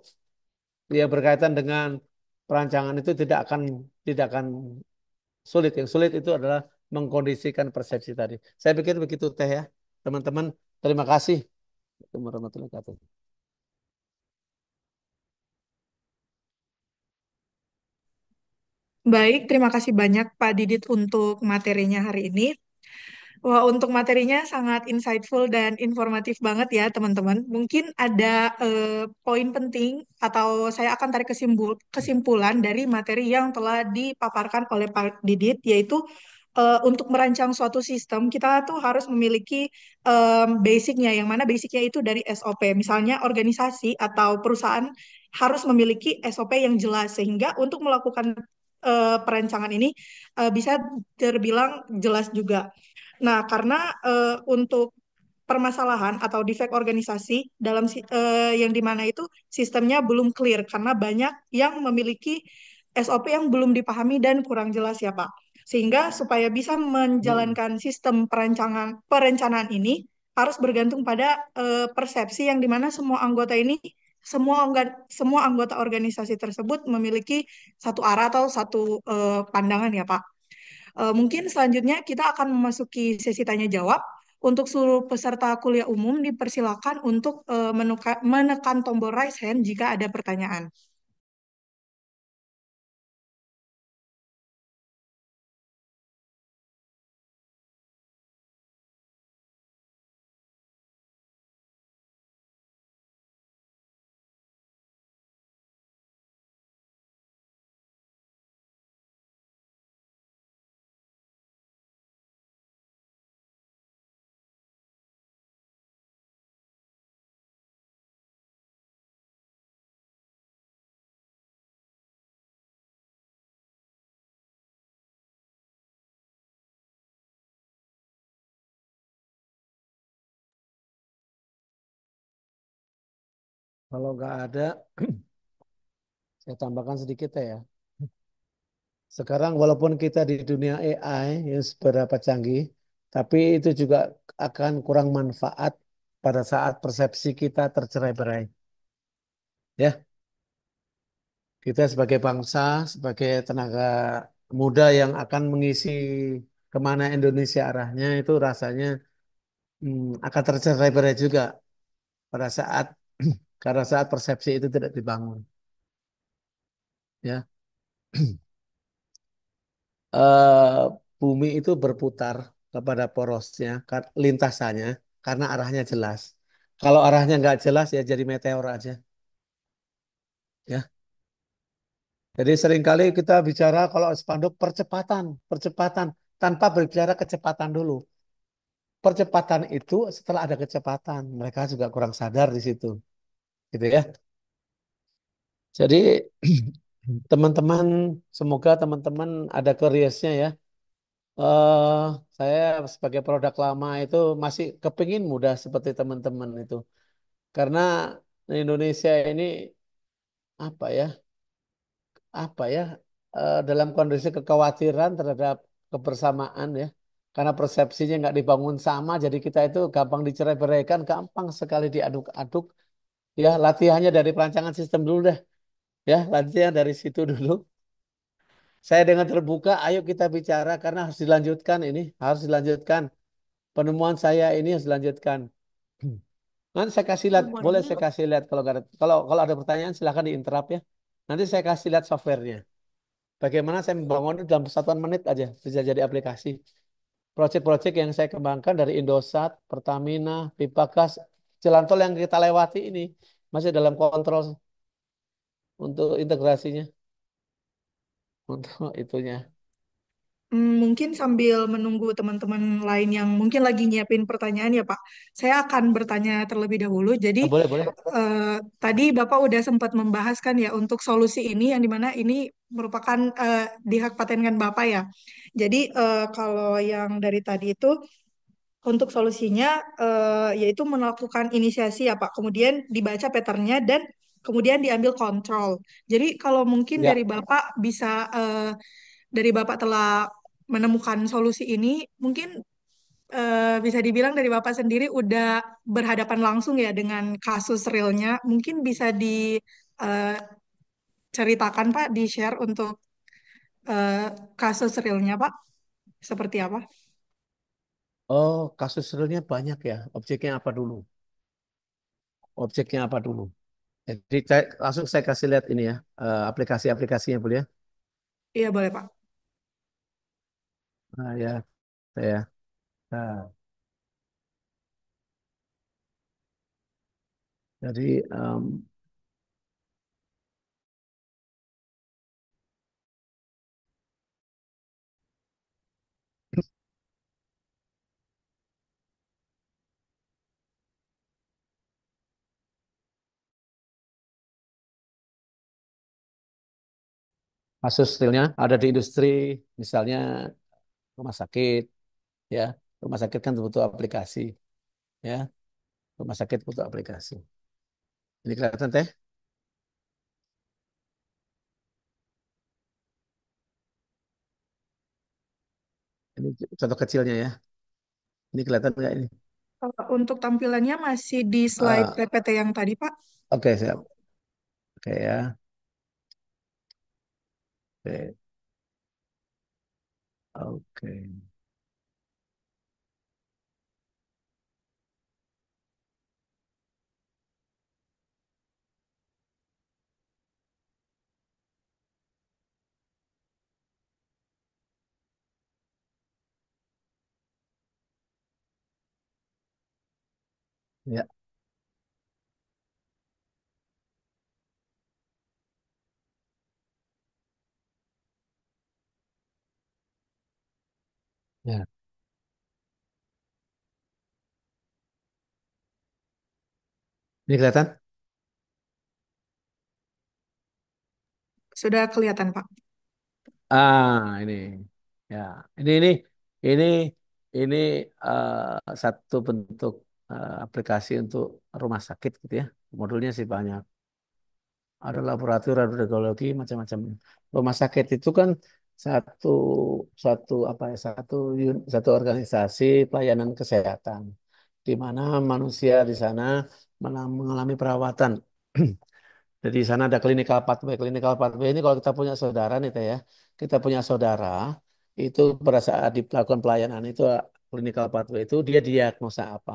ya berkaitan dengan perancangan itu tidak akan sulit. Yang sulit itu adalah mengkondisikan persepsi tadi. Saya pikir begitu Teh ya. Teman-teman, terima kasih. Assalamualaikum warahmatullahi wabarakatuh. Baik, terima kasih banyak Pak Didit untuk materinya hari ini. Wah, untuk materinya sangat insightful dan informatif banget ya, teman-teman. Mungkin ada poin penting atau saya akan tarik kesimpulan dari materi yang telah dipaparkan oleh Pak Didit, yaitu untuk merancang suatu sistem, kita tuh harus memiliki basicnya, yang mana basicnya itu dari SOP. Misalnya organisasi atau perusahaan harus memiliki SOP yang jelas, sehingga untuk melakukan perancangan ini bisa terbilang jelas juga. Nah, karena untuk permasalahan atau defect organisasi dalam yang dimana itu sistemnya belum clear karena banyak yang memiliki SOP yang belum dipahami dan kurang jelas ya Pak. Sehingga supaya bisa Hmm. menjalankan sistem perencanaan ini harus bergantung pada persepsi yang dimana semua anggota organisasi tersebut memiliki satu arah atau satu pandangan ya Pak. Mungkin selanjutnya kita akan memasuki sesi tanya jawab. Untuk seluruh peserta kuliah umum dipersilakan untuk menekan tombol raise hand jika ada pertanyaan. Kalau nggak ada, saya tambahkan sedikit ya. Sekarang walaupun kita di dunia AI yang seberapa canggih, tapi itu juga akan kurang manfaat pada saat persepsi kita tercerai-berai. Ya, kita sebagai bangsa, sebagai tenaga muda yang akan mengisi kemana Indonesia arahnya itu rasanya akan tercerai-berai juga pada saat karena saat persepsi itu tidak dibangun. Ya, eh, bumi itu berputar kepada porosnya, lintasannya, karena arahnya jelas. Kalau arahnya nggak jelas ya jadi meteor aja. Ya, jadi seringkali kita bicara kalau spanduk percepatan, percepatan tanpa berbicara kecepatan dulu. Percepatan itu setelah ada kecepatan, mereka juga kurang sadar di situ, gitu ya. Jadi teman-teman, semoga teman-teman ada curious-nya ya. eh saya sebagai produk lama itu masih kepingin mudah seperti teman-teman itu. Karena Indonesia ini apa ya, apa ya, dalam kondisi kekhawatiran terhadap kebersamaan ya. Karena persepsinya nggak dibangun sama, jadi kita itu gampang dicerai-beraikan, gampang sekali diaduk-aduk. Ya, latihannya dari perancangan sistem dulu deh. Ya, latihan dari situ dulu. Saya dengan terbuka, ayo kita bicara karena harus dilanjutkan ini, harus dilanjutkan. Penemuan saya ini harus dilanjutkan. Nanti saya kasih lihat, boleh Boleh. saya kasih lihat kalau nggak ada, kalau ada pertanyaan silahkan diinterrupt ya. Nanti saya kasih lihat softwarenya. Bagaimana saya membangun itu dalam 1 menit aja bisa jadi aplikasi. proyek-proyek yang saya kembangkan dari Indosat, Pertamina, Pipa Gas, jalan tol yang kita lewati ini masih dalam kontrol untuk integrasinya, untuk itunya. Mungkin sambil menunggu teman-teman lain yang mungkin lagi nyiapin pertanyaan ya Pak, saya akan bertanya terlebih dahulu. Jadi Ah, boleh, boleh. tadi Bapak udah sempat membahas kan ya untuk solusi ini yang dimana ini merupakan di hak patenkan Bapak ya. Jadi kalau yang dari tadi itu untuk solusinya yaitu melakukan inisiasi ya Pak, kemudian dibaca patternnya dan kemudian diambil kontrol. Jadi kalau mungkin dari Ya. Bapak bisa dari Bapak telah menemukan solusi ini, mungkin bisa dibilang dari Bapak sendiri udah berhadapan langsung ya dengan kasus realnya. Mungkin bisa diceritakan Pak, di-share untuk eh, kasus realnya Pak, seperti apa? Oh, kasus realnya banyak ya. Objeknya apa dulu? Objeknya apa dulu? Jadi langsung saya kasih lihat ini ya, aplikasi-aplikasinya boleh ya. Iya boleh Pak. Nah, ya, saya. Nah, jadi kasus realnya ada di industri, misalnya rumah sakit, ya. Rumah sakit kan butuh aplikasi, ya. Rumah sakit butuh aplikasi. Ini kelihatan teh? Ini contoh kecilnya ya. Ini kelihatan nggak ini? Untuk tampilannya masih di slide Eh, PPT yang tadi Pak. oke, siap. Oke ya. Oke. Oke. Ya. Ya. Ini kelihatan? Sudah kelihatan Pak. Ini. Ya. Ini ini satu bentuk aplikasi untuk rumah sakit gitu ya. Modulnya sih banyak. Ada laboratorium, ada radiologi, macam-macam. Rumah sakit itu kan satu satu apa ya satu organisasi pelayanan kesehatan di mana manusia di sana mengalami perawatan. Jadi di sana ada clinical pathway. Clinical pathway ini kalau kita punya saudara nih Teh ya, kita punya saudara itu pada saat dilakukan pelayanan itu clinical pathway itu dia diagnosa apa,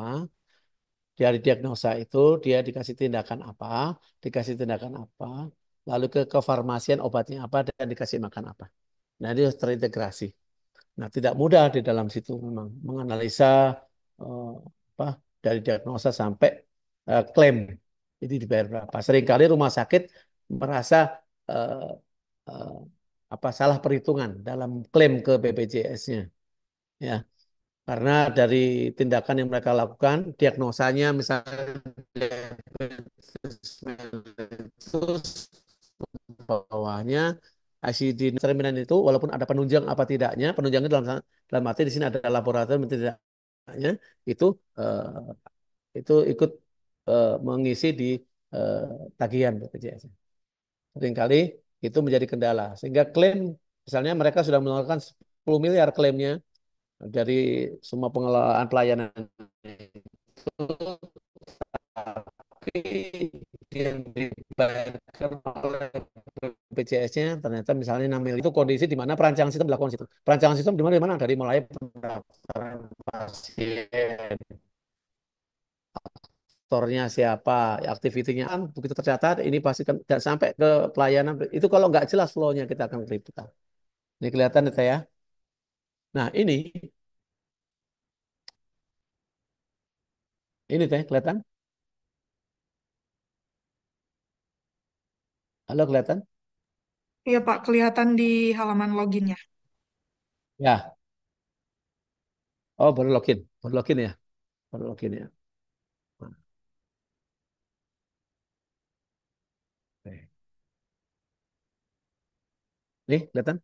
dari diagnosa itu dia dikasih tindakan apa, lalu ke kefarmasian obatnya apa dan dikasih makan apa. Nah, ini harus terintegrasi. Nah, tidak mudah di dalam situ memang menganalisa eh, apa dari diagnosa sampai klaim ini dibayar berapa. Seringkali rumah sakit merasa eh, eh, apa salah perhitungan dalam klaim ke BPJS-nya, ya. Karena dari tindakan yang mereka lakukan, diagnosanya misalnya diabetes mellitus, bawahnya ICD determinan itu walaupun ada penunjang apa tidaknya, penunjangnya dalam arti di sini ada laboratorium tidaknya itu ikut mengisi di eh, tagihan BPJS. Seringkali itu menjadi kendala sehingga klaim misalnya mereka sudah mengeluarkan 10 miliar klaimnya dari semua pengelolaan pelayanan itu tapi yang dibayarkan oleh BPJS-nya ternyata misalnya 6 miliar itu kondisi di mana perancangan sistem dilakukan situ. Perancangan sistem di mana dari mulai pendaftaran pasien, aktornya siapa, aktivitinya kan begitu tercatat ini pasti kan dan sampai ke pelayanan itu kalau nggak jelas flow-nya kita akan keributan. Ini kelihatan ya. Nah, ini Ini teh kelihatan? Halo kelihatan? Iya Pak, kelihatan di halaman loginnya. Ya. Oh baru login. Baru login ya. Baru login ya. Nah, oke. Nih kelihatan?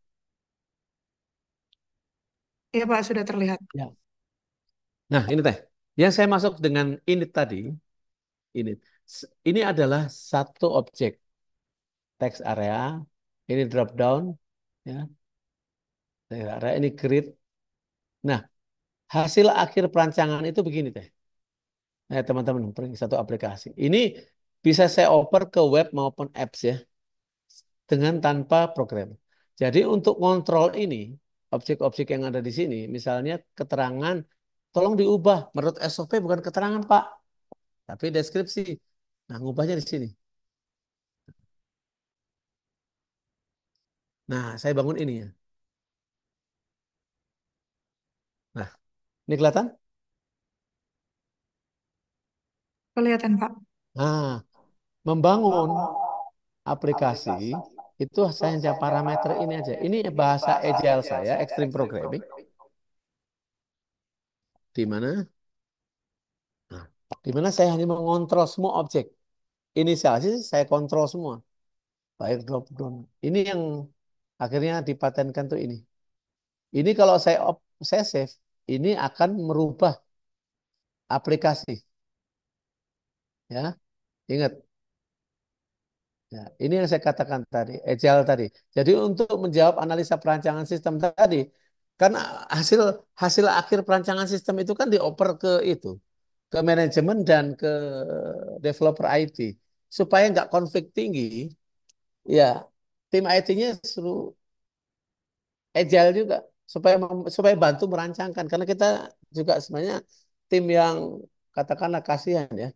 Iya Pak, sudah terlihat. Ya. Nah ini teh. Yang saya masuk dengan ini tadi. Ini. Ini adalah satu objek. Text area. Ini drop down. Ya. Text area. Ini grid. Nah hasil akhir perancangan itu begini teh. Teman-teman, satu aplikasi. Ini bisa saya oper ke web maupun apps ya, dengan tanpa program. Jadi untuk kontrol ini, objek-objek yang ada di sini, misalnya keterangan, tolong diubah. Menurut SOP bukan keterangan, Pak, tapi deskripsi. Nah, ngubahnya di sini. Nah, saya bangun ini ya. Nah, ini kelihatan? Kelihatan Pak. Nah, membangun aplikasi itu hanya parameter ini aja. Ini bahasa agile saya, extreme programming, di mana Nah, di mana saya hanya mengontrol semua objek. Inisialisasi saya kontrol semua. Baik drop down. Ini yang akhirnya dipatenkan tuh ini. Ini kalau saya save, ini akan merubah aplikasi. Ya, ingat. Ya, ini yang saya katakan tadi, agile tadi. Jadi untuk menjawab analisa perancangan sistem tadi, kan hasil hasil akhir perancangan sistem itu kan dioper ke itu, ke manajemen dan ke developer IT supaya nggak konflik tinggi. Ya, tim IT-nya suruh agile juga supaya bantu merancangkan karena kita juga sebenarnya tim yang katakanlah kasihan ya.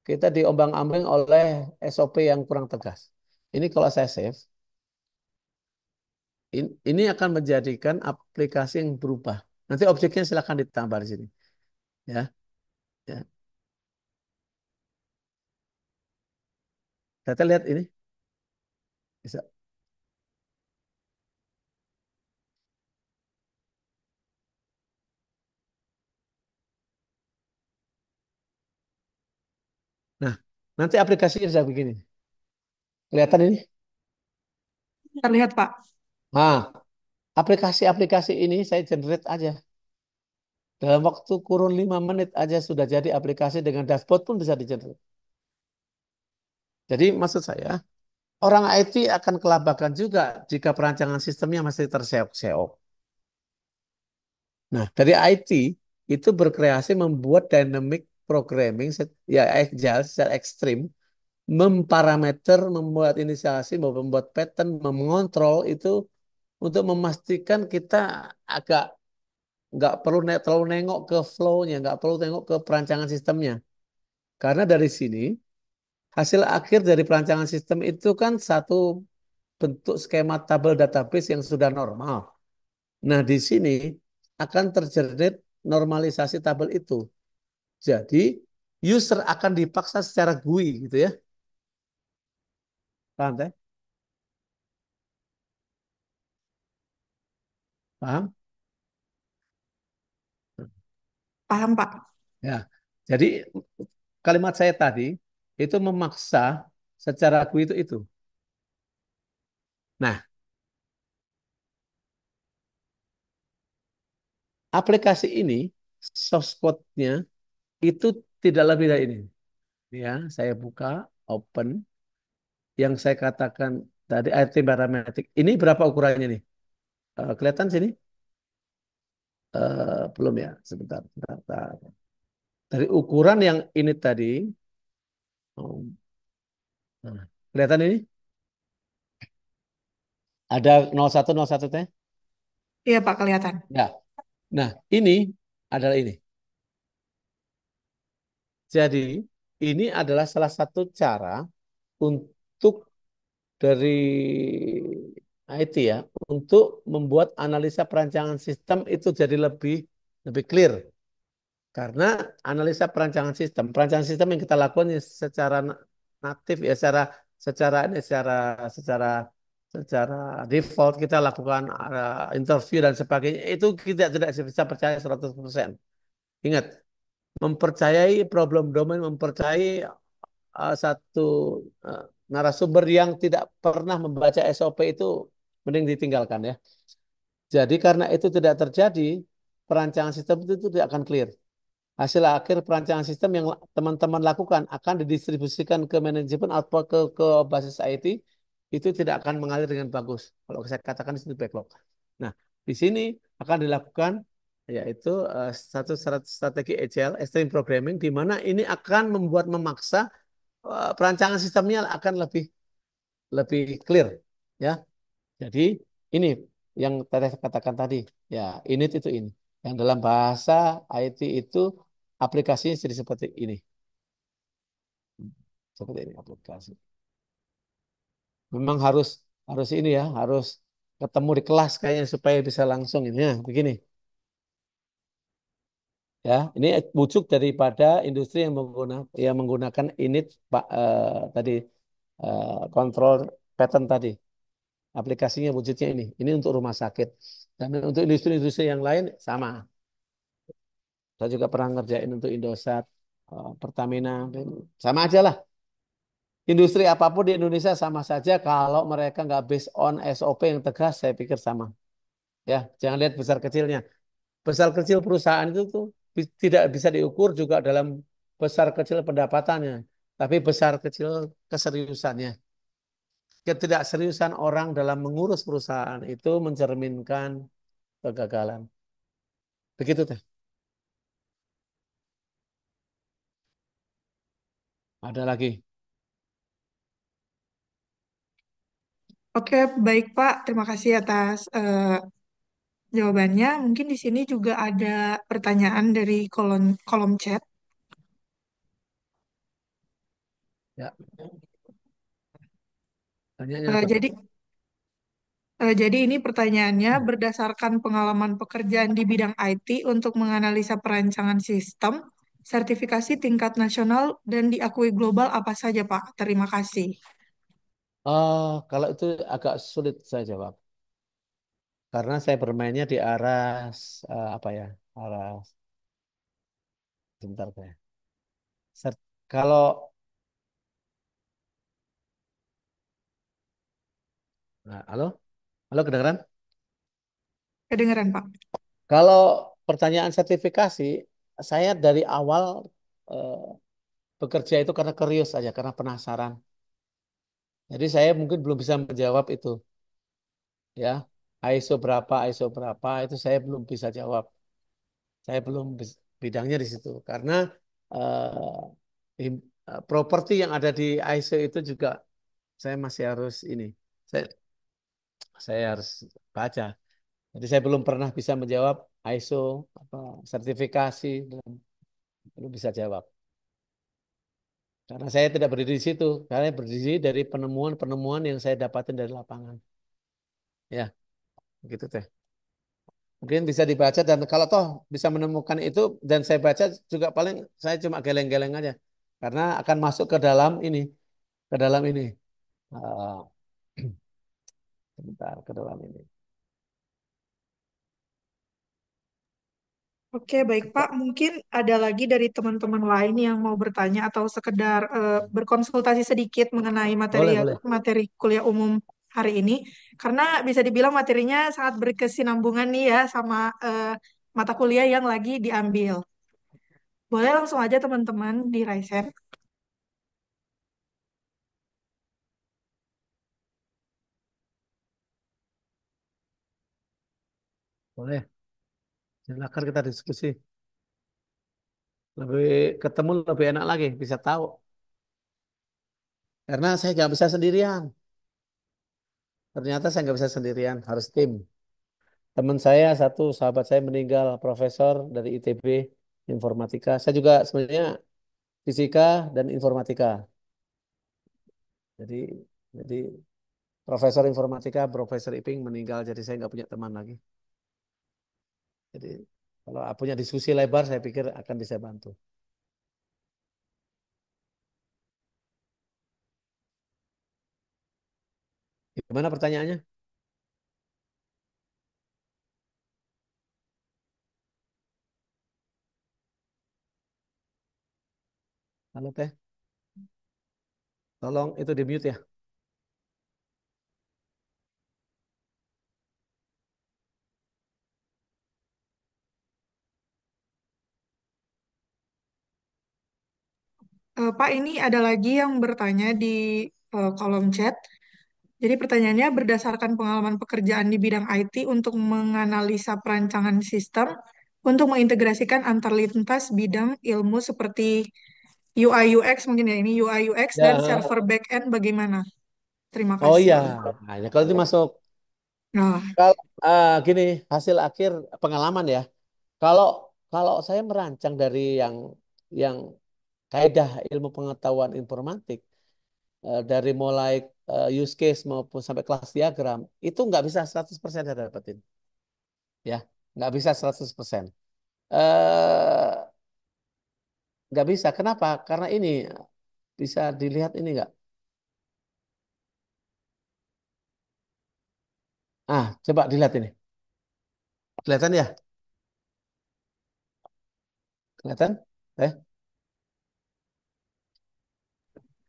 Kita diombang-ambing oleh SOP yang kurang tegas. Ini kalau saya save, ini akan menjadikan aplikasi yang berubah. Nanti objeknya silakan ditambah di sini, ya. Ya. Kita lihat ini. Bisa. Nah, nanti aplikasinya bisa begini. Kelihatan ini? Terlihat Pak. Nah, aplikasi-aplikasi ini saya generate aja. Dalam waktu kurun 5 menit aja sudah jadi aplikasi dengan dashboard pun bisa di-generate. Jadi maksud saya, orang IT akan kelabakan juga jika perancangan sistemnya masih terseok-seok. Nah, dari IT itu berkreasi membuat dynamic programming, ya agile, secara ekstrim, memparameter, membuat inisiasi, membuat pattern, mengontrol itu untuk memastikan kita agak nggak perlu terlalu nengok ke flow-nya, nggak perlu nengok ke perancangan sistemnya. Karena dari sini, hasil akhir dari perancangan sistem itu kan satu bentuk skema tabel database yang sudah normal. Nah, di sini akan terjadi normalisasi tabel itu. Jadi, user akan dipaksa secara GUI gitu ya. Paham, teh? Paham? Paham Pak. Ya. Jadi, kalimat saya tadi itu memaksa secara GUI itu. Nah, aplikasi ini source code-nya itu tidak lebih dari ini. Ya, saya buka, open. Yang saya katakan tadi IT parametric. Ini berapa ukurannya nih? Kelihatan sini? Belum ya, sebentar, sebentar, sebentar. Dari ukuran yang ini tadi, oh, nah, kelihatan ini? Ada 0101 teh? Iya Pak, kelihatan. Ya. Nah, ini adalah ini. Jadi, ini adalah salah satu cara untuk dari IT ya, untuk membuat analisa perancangan sistem itu jadi lebih lebih clear. Karena analisa perancangan sistem yang kita lakukan ya secara natif ya, secara ini, secara secara default kita lakukan interview dan sebagainya itu kita tidak bisa percaya 100%. Ingat, mempercayai problem domain, mempercayai satu uh, narasumber yang tidak pernah membaca SOP itu mending ditinggalkan ya. Jadi karena itu tidak terjadi, perancangan sistem itu tidak akan clear. Hasil akhir perancangan sistem yang teman-teman lakukan akan didistribusikan ke manajemen atau ke basis IT itu tidak akan mengalir dengan bagus. Kalau saya katakan di situ backlog. Nah, di sini akan dilakukan yaitu satu strategi Agile, Extreme Programming, di mana ini akan membuat memaksa perancangan sistemnya akan lebih lebih clear, ya. Jadi ini yang tadi saya katakan tadi, ya init itu ini. Yang dalam bahasa IT itu aplikasinya jadi seperti ini, seperti ini aplikasi. Memang harus harus ini ya, harus ketemu di kelas kayaknya supaya bisa langsung ini ya, begini. Ya, ini wujud daripada industri yang menggunakan init Pak tadi kontrol pattern tadi. Aplikasinya wujudnya ini. Ini untuk rumah sakit. Dan untuk industri-industri yang lain sama. Saya juga pernah ngerjain untuk Indosat, Pertamina, sama aja lah. Industri apapun di Indonesia sama saja kalau mereka nggak based on SOP yang tegas, saya pikir sama. Ya, jangan lihat besar kecilnya. Besar kecil perusahaan itu tuh tidak bisa diukur juga dalam besar kecil pendapatannya, tapi besar kecil keseriusannya. Ketidakseriusan orang dalam mengurus perusahaan itu mencerminkan kegagalan. Begitu teh. Ada lagi. Oke, baik Pak. Terima kasih atas jawabannya. Mungkin di sini juga ada pertanyaan dari kolom kolom chat. Ya, tanyanya Eh, apa? jadi jadi ini pertanyaannya berdasarkan pengalaman pekerjaan di bidang IT untuk menganalisa perancangan sistem, sertifikasi tingkat nasional dan diakui global apa saja Pak? Terima kasih. Kalau itu agak sulit saya jawab. Karena saya bermainnya di arah apa ya? Arah sebentar saya. Kalau nah, halo, halo kedengeran? Kedengeran Pak? Kalau pertanyaan sertifikasi, saya dari awal eh, bekerja itu karena curious saja, karena penasaran. Jadi saya mungkin belum bisa menjawab itu, ya. ISO berapa itu saya belum bisa jawab. Saya belum bidangnya di situ karena properti yang ada di ISO itu juga saya masih harus ini. Saya saya harus baca. Jadi saya belum pernah bisa menjawab ISO apa sertifikasi belum bisa jawab. Karena saya tidak berdiri di situ. Saya berdiri dari penemuan-penemuan yang saya dapatkan dari lapangan. Ya, begitu teh. Mungkin bisa dibaca dan kalau toh bisa menemukan itu dan saya baca juga paling saya cuma geleng-geleng aja. Karena akan masuk ke dalam ini, ke dalam ini. Ah, sebentar, ke dalam ini. Oke, baik Pak. Mungkin ada lagi dari teman-teman lain yang mau bertanya atau sekedar berkonsultasi sedikit mengenai materi Boleh, boleh. materi kuliah umum hari ini. Karena bisa dibilang materinya sangat berkesinambungan nih ya sama mata kuliah yang lagi diambil. Boleh langsung aja teman-teman di Raisen. Boleh. Silakan kita diskusi. Lebih ketemu lebih enak lagi, bisa tahu. Karena saya nggak bisa sendirian. Ternyata saya nggak bisa sendirian, harus tim. Teman saya satu, sahabat saya meninggal, profesor dari ITB informatika. Saya juga sebenarnya fisika dan informatika. Jadi, jadi profesor informatika, Profesor Iping meninggal, jadi saya nggak punya teman lagi. Jadi Kalau punya diskusi lebar, saya pikir akan bisa bantu. Gimana pertanyaannya? Halo Teh, tolong itu di mute ya. Pak, ini ada lagi yang bertanya di kolom chat. Jadi pertanyaannya, berdasarkan pengalaman pekerjaan di bidang IT untuk menganalisa perancangan sistem untuk mengintegrasikan antar lintas bidang ilmu seperti UI UX mungkin ya ini UI UX dan Ya, server backend bagaimana? Terima oh kasih. iya. Nah, ini kalau itu masuk, Nah, kalau gini hasil akhir pengalaman ya. Kalau kalau saya merancang dari yang kaidah ilmu pengetahuan informatik dari mulai use case maupun sampai kelas diagram itu nggak bisa 100% saya dapetin, ya, nggak bisa 100%. Eh nggak bisa. Kenapa? Karena ini bisa dilihat ini nggak? Coba dilihat ini. Kelihatan ya? Kelihatan?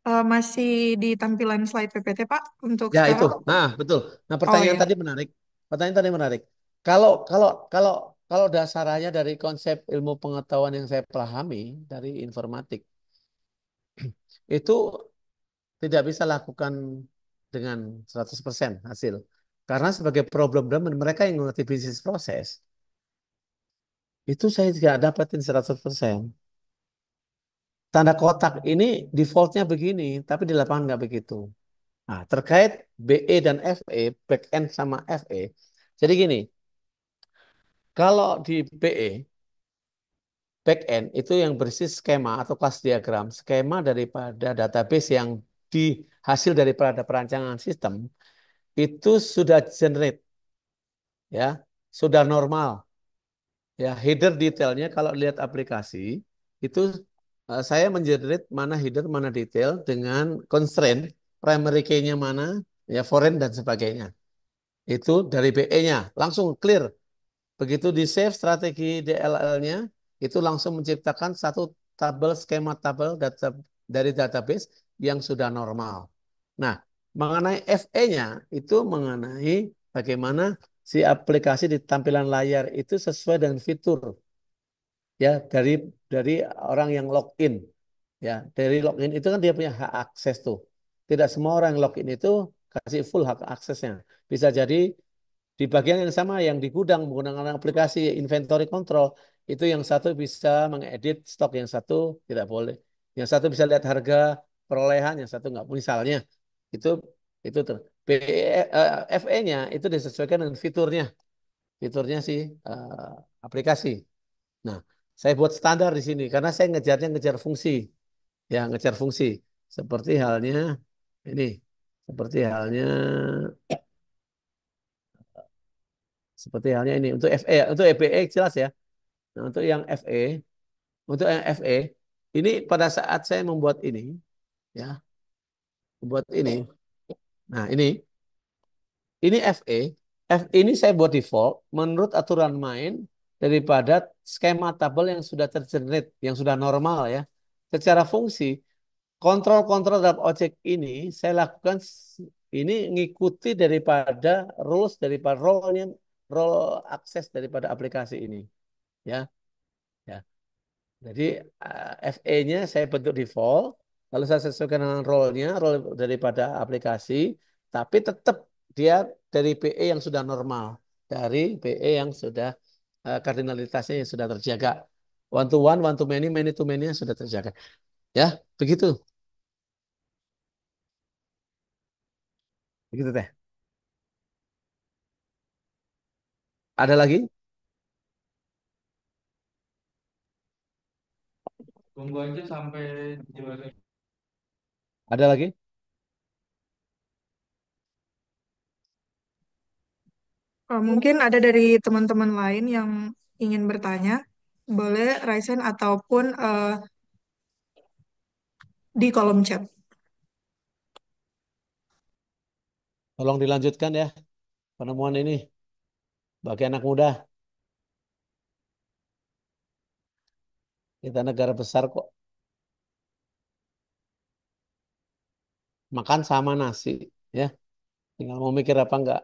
Eh, masih di tampilan slide PPT, Pak, untuk ya itu. sekarang. Nah, betul. Nah, Oh pertanyaan ya. tadi menarik. Pertanyaan tadi menarik. Kalau kalau kalau kalau dasarannya dari konsep ilmu pengetahuan yang saya pahami dari informatik itu tidak bisa lakukan dengan 100% hasil. Karena sebagai problem mereka yang mengerti bisnis proses, itu saya tidak dapatin 100%. Tanda kotak ini defaultnya begini, tapi di lapangan nggak begitu. Nah, terkait BE dan FE, back end sama FE. Jadi gini, kalau di BE, back end itu yang berisi skema atau kelas diagram, skema daripada database yang dihasil daripada perancangan sistem, itu sudah generate, ya, sudah normal. Ya, header detailnya kalau lihat aplikasi, itu saya mengenerate mana header, mana detail dengan constraint, primary key-nya mana, ya, foreign dan sebagainya. Itu dari BE-nya langsung clear. Begitu di save strategi DLL-nya, itu langsung menciptakan satu tabel skema tabel data dari database yang sudah normal. Nah, mengenai FE-nya itu mengenai bagaimana si aplikasi di tampilan layar itu sesuai dengan fitur, ya, dari orang yang login, ya, dari login itu kan dia punya hak akses tuh. Tidak semua orang yang login itu kasih full hak aksesnya. Bisa jadi di bagian yang sama yang di gudang menggunakan aplikasi inventory control, itu yang satu bisa mengedit stok, yang satu tidak boleh. Yang satu bisa lihat harga perolehan, yang satu nggak. Misalnya itu itu tuh. FE-nya itu disesuaikan dengan fiturnya si aplikasi. Nah, saya buat standar di sini karena saya ngejarnya ngejar fungsi, ya, ngejar fungsi. Seperti halnya ini, seperti halnya seperti halnya ini untuk FE, ya. Untuk EBE jelas ya. Nah, untuk yang FE ini pada saat saya membuat ini, ya, membuat ini. Nah, ini FE. Ini saya buat default menurut aturan main daripada skema tabel yang sudah tergenerate, yang sudah normal, ya. Secara fungsi, kontrol-kontrol dalam objek ini saya lakukan ini ngikuti daripada rules daripada role akses daripada aplikasi ini, ya. Ya. Jadi FE-nya saya bentuk default, lalu saya sesuaikan dengan role daripada aplikasi, tapi tetap dia dari PE yang sudah normal, dari PE yang sudah kardinalitasnya yang sudah terjaga, one to many, many to many yang sudah terjaga, ya, begitu, begitu teh. Ada lagi? Tunggu aja sampai jelasin. Ada lagi? mungkin ada dari teman-teman lain yang ingin bertanya, boleh raise hand ataupun di kolom chat. Tolong dilanjutkan ya penemuan ini bagi anak muda. Kita negara besar kok. Makan sama nasi, ya. Tinggal mau mikir apa enggak.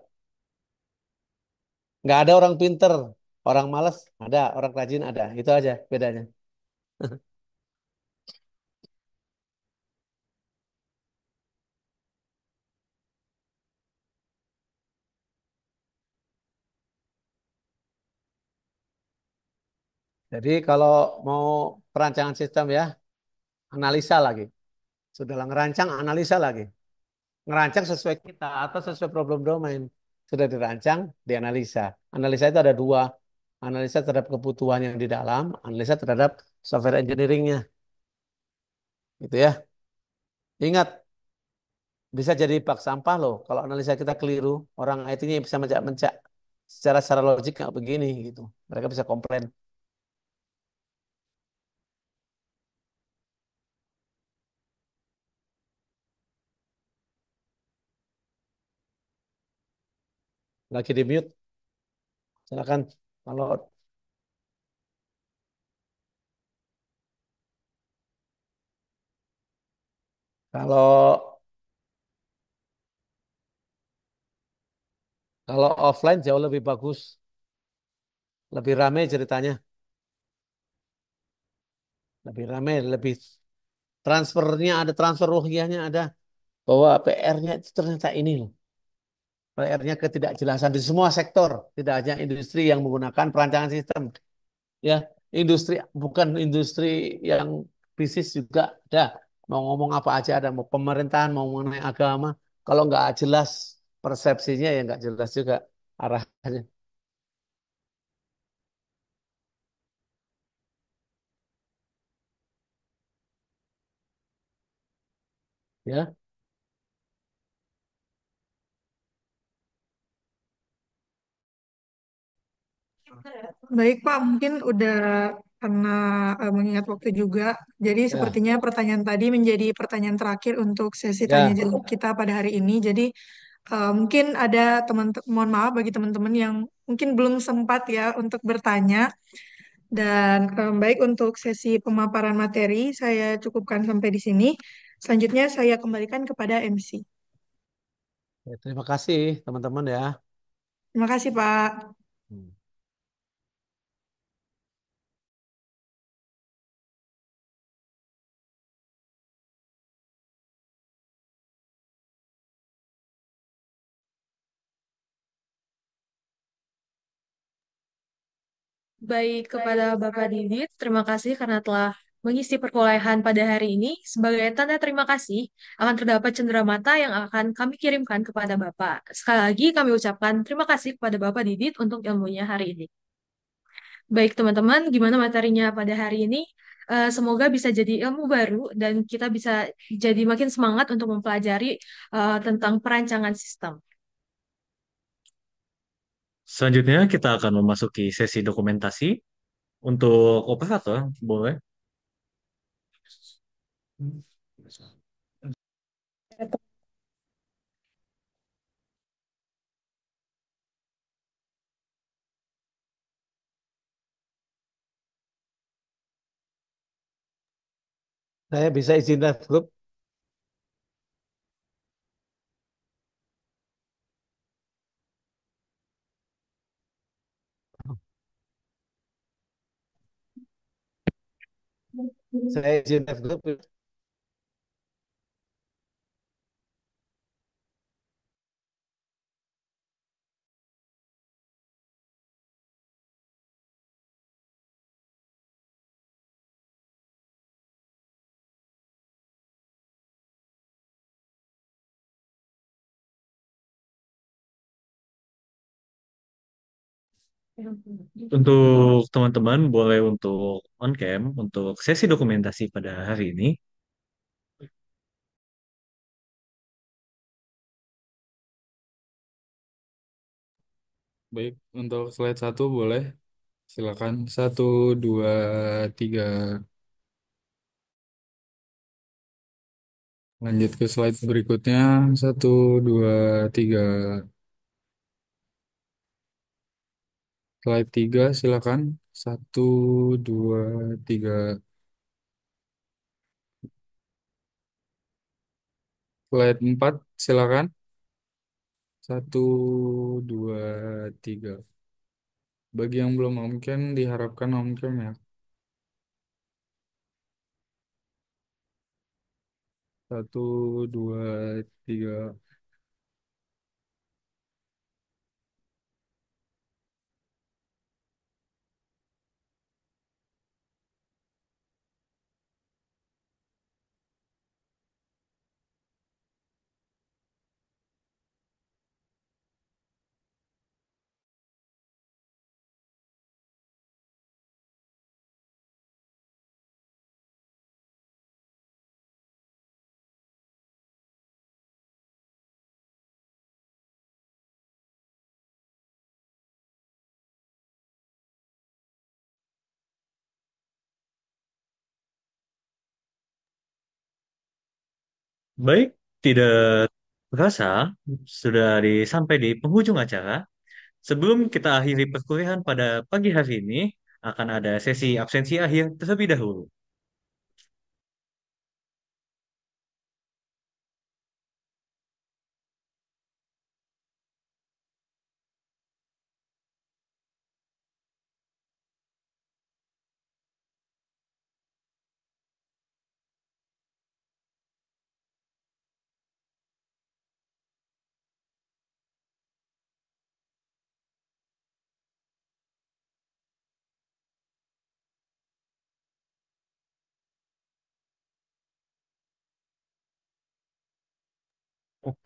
Enggak ada orang pinter, orang malas ada, orang rajin ada. Itu aja bedanya. Jadi kalau mau perancangan sistem ya, analisa lagi. Sudah lah ngerancang, analisa lagi. Ngerancang sesuai kita atau sesuai problem domain. Sudah dirancang, dianalisa. Analisa itu ada dua. Analisa terhadap kebutuhan yang di dalam, analisa terhadap software engineeringnya. Gitu ya. Ingat, bisa jadi bak sampah loh. Kalau analisa kita keliru, orang IT-nya bisa mencak-mencak. Secara logik nggak begini gitu. Mereka bisa komplain. Lagi di mute, silakan. Kalau kalau kalau offline jauh lebih bagus, lebih ramai ceritanya, lebih ramai, lebih transfernya ada, transfer ruhiyahnya ada. Bahwa PR-nya itu ternyata ini loh. PR-nya ketidakjelasan di semua sektor, tidak hanya industri yang menggunakan perancangan sistem. Ya, industri bukan industri yang bisnis juga ada. Mau ngomong apa aja ada, mau pemerintahan, mau mengenai agama. Kalau nggak jelas persepsinya ya nggak jelas juga arahnya. Ya, Baik, Pak, mungkin udah karena mengingat waktu juga. Jadi ya, sepertinya pertanyaan tadi menjadi pertanyaan terakhir untuk sesi tanya ya. jawab kita pada hari ini. Jadi mungkin ada mohon maaf bagi teman-teman yang mungkin belum sempat ya untuk bertanya. Dan baik untuk sesi pemaparan materi, saya cukupkan sampai di sini. Selanjutnya saya kembalikan kepada MC. Ya, terima kasih teman-teman ya. Terima kasih, Pak. Hmm. Baik kepada Bapak Didit, terima kasih karena telah mengisi perkuliahan pada hari ini. Sebagai tanda terima kasih, akan terdapat cenderamata yang akan kami kirimkan kepada Bapak. Sekali lagi kami ucapkan terima kasih kepada Bapak Didit untuk ilmunya hari ini. Baik teman-teman, gimana materinya pada hari ini? Semoga bisa jadi ilmu baru dan kita bisa jadi makin semangat untuk mempelajari tentang perancangan sistem. Selanjutnya kita akan memasuki sesi dokumentasi untuk operator, boleh. Saya bisa izin live group. Saya izin live group. Untuk teman-teman boleh untuk on cam untuk sesi dokumentasi pada hari ini. Baik, untuk slide satu boleh. Silakan. Satu, dua, tiga. Lanjut ke slide berikutnya. Satu, dua, tiga. Slide tiga, silakan. Satu, dua, tiga. Slide empat, silakan. Satu, dua, tiga. Bagi yang belum mungkin, diharapkan mungkin ya. Satu, dua, tiga. Baik, tidak terasa sudah sampai di penghujung acara. Sebelum kita akhiri perkuliahan pada pagi hari ini, akan ada sesi absensi akhir terlebih dahulu.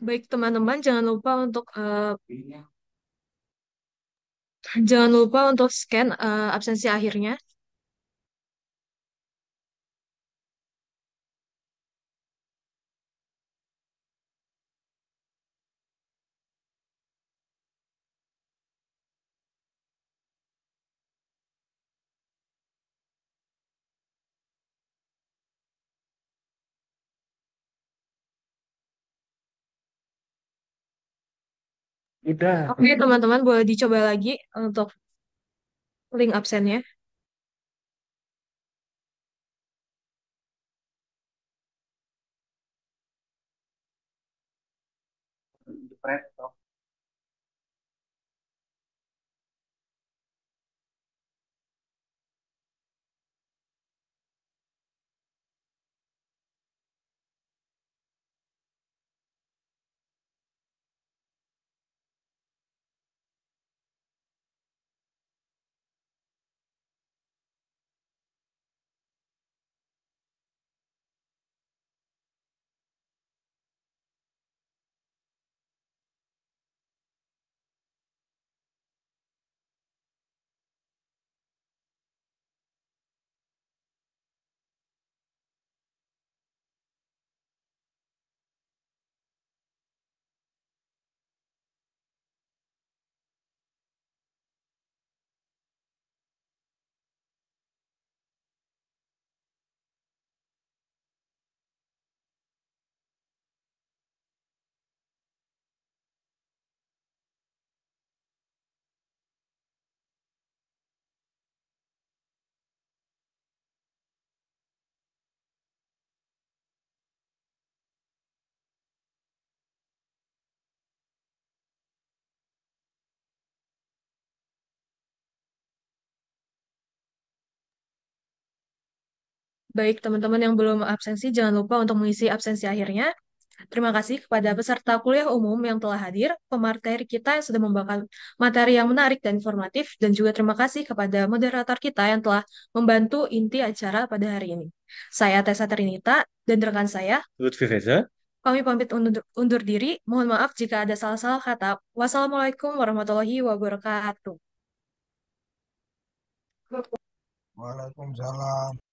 Baik, teman-teman, jangan lupa untuk scan absensi akhirnya. Udah. Oke, teman-teman, boleh dicoba lagi untuk link absennya. Baik, teman-teman yang belum absensi, jangan lupa untuk mengisi absensi akhirnya. Terima kasih kepada peserta kuliah umum yang telah hadir, pemateri kita yang sudah membawakan materi yang menarik dan informatif, dan juga terima kasih kepada moderator kita yang telah membantu inti acara pada hari ini. Saya Tessa Trinita dan rekan saya, Lutfi Reza. kami pamit undur diri. Mohon maaf jika ada salah-salah kata. Wassalamualaikum warahmatullahi wabarakatuh. Waalaikumsalam.